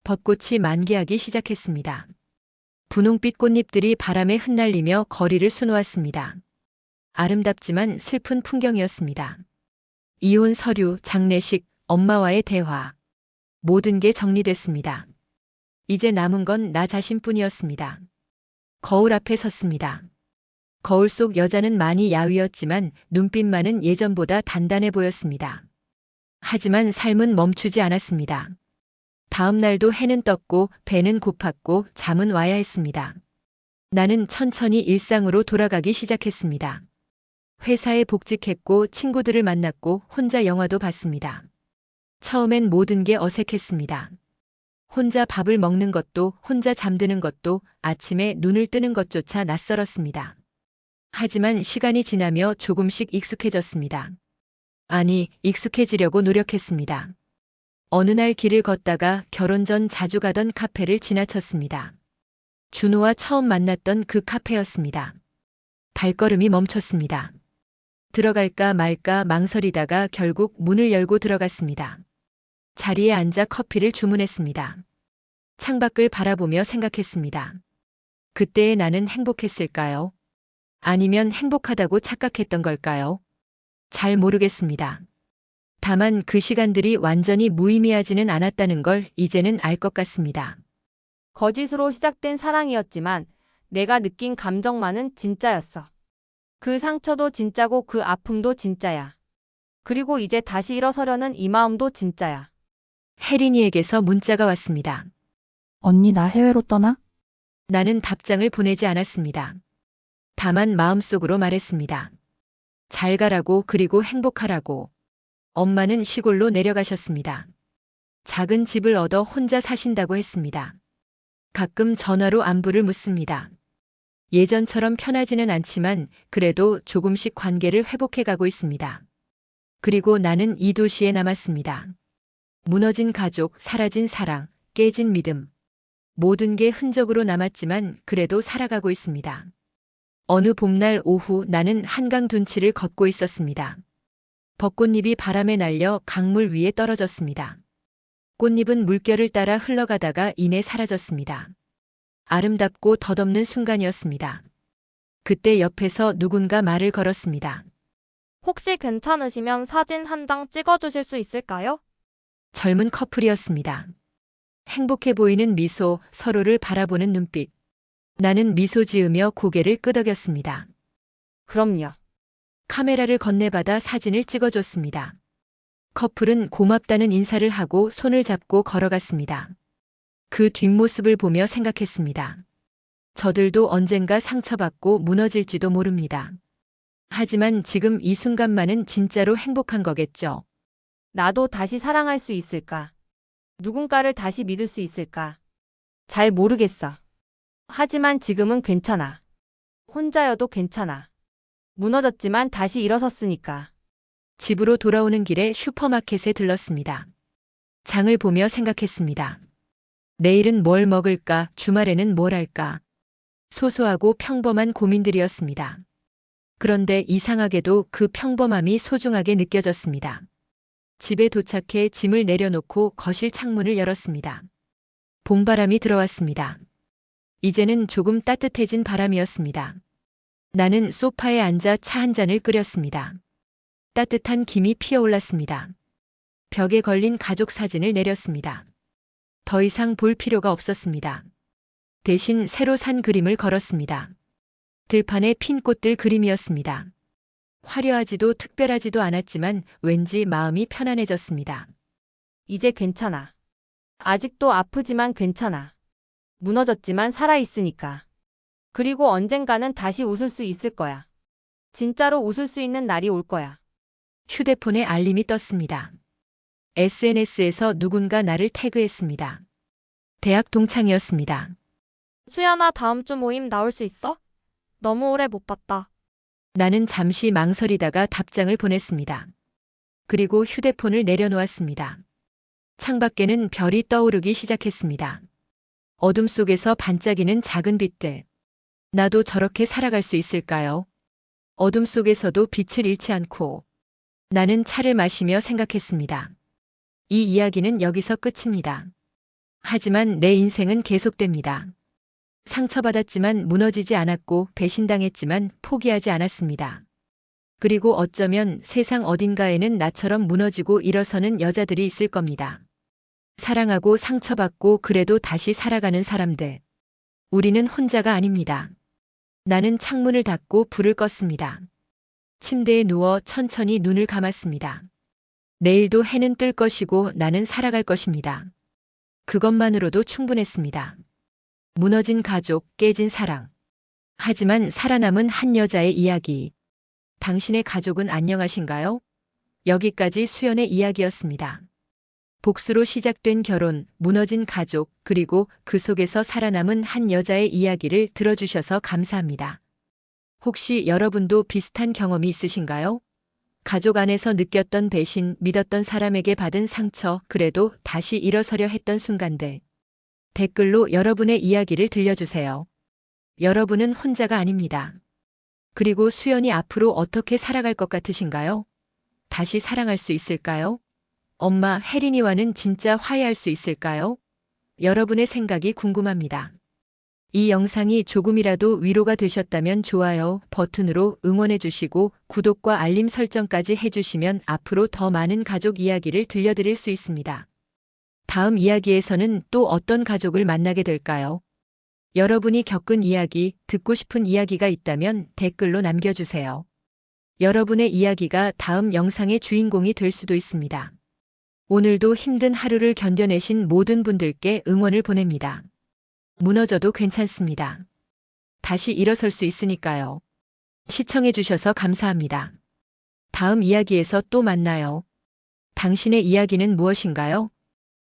벚꽃이 만개하기 시작했습니다. 분홍빛 꽃잎들이 바람에 흩날리며 거리를 수놓았습니다. 아름답지만 슬픈 풍경이었습니다. 이혼 서류, 장례식, 엄마와의 대화. 모든 게 정리됐습니다. 이제 남은 건 나 자신뿐이었습니다. 거울 앞에 섰습니다. 거울 속 여자는 많이 야위었지만 눈빛만은 예전보다 단단해 보였습니다. 하지만 삶은 멈추지 않았습니다. 다음 날도 해는 떴고 배는 고팠고 잠은 와야 했습니다. 나는 천천히 일상으로 돌아가기 시작했습니다. 회사에 복직했고 친구들을 만났고 혼자 영화도 봤습니다. 처음엔 모든 게 어색했습니다. 혼자 밥을 먹는 것도 혼자 잠드는 것도 아침에 눈을 뜨는 것조차 낯설었습니다. 하지만 시간이 지나며 조금씩 익숙해졌습니다. 아니, 익숙해지려고 노력했습니다. 어느 날 길을 걷다가 결혼 전 자주 가던 카페를 지나쳤습니다. 준호와 처음 만났던 그 카페였습니다. 발걸음이 멈췄습니다. 들어갈까 말까 망설이다가 결국 문을 열고 들어갔습니다. 자리에 앉아 커피를 주문했습니다. 창밖을 바라보며 생각했습니다. 그때의 나는 행복했을까요? 아니면 행복하다고 착각했던 걸까요? 잘 모르겠습니다. 다만 그 시간들이 완전히 무의미하지는 않았다는 걸 이제는 알 것 같습니다. 거짓으로 시작된 사랑이었지만 내가 느낀 감정만은 진짜였어. 그 상처도 진짜고 그 아픔도 진짜야. 그리고 이제 다시 일어서려는 이 마음도 진짜야. 혜린이에게서 문자가 왔습니다. 언니 나 해외로 떠나? 나는 답장을 보내지 않았습니다. 다만 마음속으로 말했습니다. 잘 가라고 그리고 행복하라고. 엄마는 시골로 내려가셨습니다. 작은 집을 얻어 혼자 사신다고 했습니다. 가끔 전화로 안부를 묻습니다. 예전처럼 편하지는 않지만 그래도 조금씩 관계를 회복해 가고 있습니다. 그리고 나는 이 도시에 남았습니다. 무너진 가족, 사라진 사랑, 깨진 믿음. 모든 게 흔적으로 남았지만 그래도 살아가고 있습니다. 어느 봄날 오후 나는 한강 둔치를 걷고 있었습니다. 벚꽃잎이 바람에 날려 강물 위에 떨어졌습니다. 꽃잎은 물결을 따라 흘러가다가 이내 사라졌습니다. 아름답고 덧없는 순간이었습니다. 그때 옆에서 누군가 말을 걸었습니다. 혹시 괜찮으시면 사진 한 장 찍어주실 수 있을까요? 젊은 커플이었습니다. 행복해 보이는 미소, 서로를 바라보는 눈빛. 나는 미소 지으며 고개를 끄덕였습니다. 그럼요. 카메라를 건네받아 사진을 찍어줬습니다. 커플은 고맙다는 인사를 하고 손을 잡고 걸어갔습니다. 그 뒷모습을 보며 생각했습니다. 저들도 언젠가 상처받고 무너질지도 모릅니다. 하지만 지금 이 순간만은 진짜로 행복한 거겠죠. 나도 다시 사랑할 수 있을까? 누군가를 다시 믿을 수 있을까? 잘 모르겠어. 하지만 지금은 괜찮아. 혼자여도 괜찮아. 무너졌지만 다시 일어섰으니까. 집으로 돌아오는 길에 슈퍼마켓에 들렀습니다. 장을 보며 생각했습니다. 내일은 뭘 먹을까, 주말에는 뭘 할까. 소소하고 평범한 고민들이었습니다. 그런데 이상하게도 그 평범함이 소중하게 느껴졌습니다. 집에 도착해 짐을 내려놓고 거실 창문을 열었습니다. 봄바람이 들어왔습니다. 이제는 조금 따뜻해진 바람이었습니다. 나는 소파에 앉아 차 한 잔을 끓였습니다. 따뜻한 김이 피어올랐습니다. 벽에 걸린 가족 사진을 내렸습니다. 더 이상 볼 필요가 없었습니다. 대신 새로 산 그림을 걸었습니다. 들판에 핀 꽃들 그림이었습니다. 화려하지도 특별하지도 않았지만 왠지 마음이 편안해졌습니다. 이제 괜찮아. 아직도 아프지만 괜찮아. 무너졌지만 살아있으니까. 그리고 언젠가는 다시 웃을 수 있을 거야. 진짜로 웃을 수 있는 날이 올 거야. 휴대폰에 알림이 떴습니다. SNS에서 누군가 나를 태그했습니다. 대학 동창이었습니다. 수연아, 다음 주 모임 나올 수 있어? 너무 오래 못 봤다. 나는 잠시 망설이다가 답장을 보냈습니다. 그리고 휴대폰을 내려놓았습니다. 창밖에는 별이 떠오르기 시작했습니다. 어둠 속에서 반짝이는 작은 빛들. 나도 저렇게 살아갈 수 있을까요? 어둠 속에서도 빛을 잃지 않고. 나는 차를 마시며 생각했습니다. 이 이야기는 여기서 끝입니다. 하지만 내 인생은 계속됩니다. 상처받았지만 무너지지 않았고 배신당했지만 포기하지 않았습니다. 그리고 어쩌면 세상 어딘가에는 나처럼 무너지고 일어서는 여자들이 있을 겁니다. 사랑하고 상처받고 그래도 다시 살아가는 사람들. 우리는 혼자가 아닙니다. 나는 창문을 닫고 불을 껐습니다. 침대에 누워 천천히 눈을 감았습니다. 내일도 해는 뜰 것이고 나는 살아갈 것입니다. 그것만으로도 충분했습니다. 무너진 가족, 깨진 사랑. 하지만 살아남은 한 여자의 이야기. 당신의 가족은 안녕하신가요? 여기까지 수연의 이야기였습니다. 복수로 시작된 결혼, 무너진 가족, 그리고 그 속에서 살아남은 한 여자의 이야기를 들어주셔서 감사합니다. 혹시 여러분도 비슷한 경험이 있으신가요? 가족 안에서 느꼈던 배신, 믿었던 사람에게 받은 상처, 그래도 다시 일어서려 했던 순간들. 댓글로 여러분의 이야기를 들려주세요. 여러분은 혼자가 아닙니다. 그리고 수연이 앞으로 어떻게 살아갈 것 같으신가요? 다시 사랑할 수 있을까요? 엄마 혜린이와는 진짜 화해할 수 있을까요? 여러분의 생각이 궁금합니다. 이 영상이 조금이라도 위로가 되셨다면 좋아요 버튼으로 응원해 주시고 구독과 알림 설정까지 해주시면 앞으로 더 많은 가족 이야기를 들려드릴 수 있습니다. 다음 이야기에서는 또 어떤 가족을 만나게 될까요? 여러분이 겪은 이야기, 듣고 싶은 이야기가 있다면 댓글로 남겨주세요. 여러분의 이야기가 다음 영상의 주인공이 될 수도 있습니다. 오늘도 힘든 하루를 견뎌내신 모든 분들께 응원을 보냅니다. 무너져도 괜찮습니다. 다시 일어설 수 있으니까요. 시청해주셔서 감사합니다. 다음 이야기에서 또 만나요. 당신의 이야기는 무엇인가요?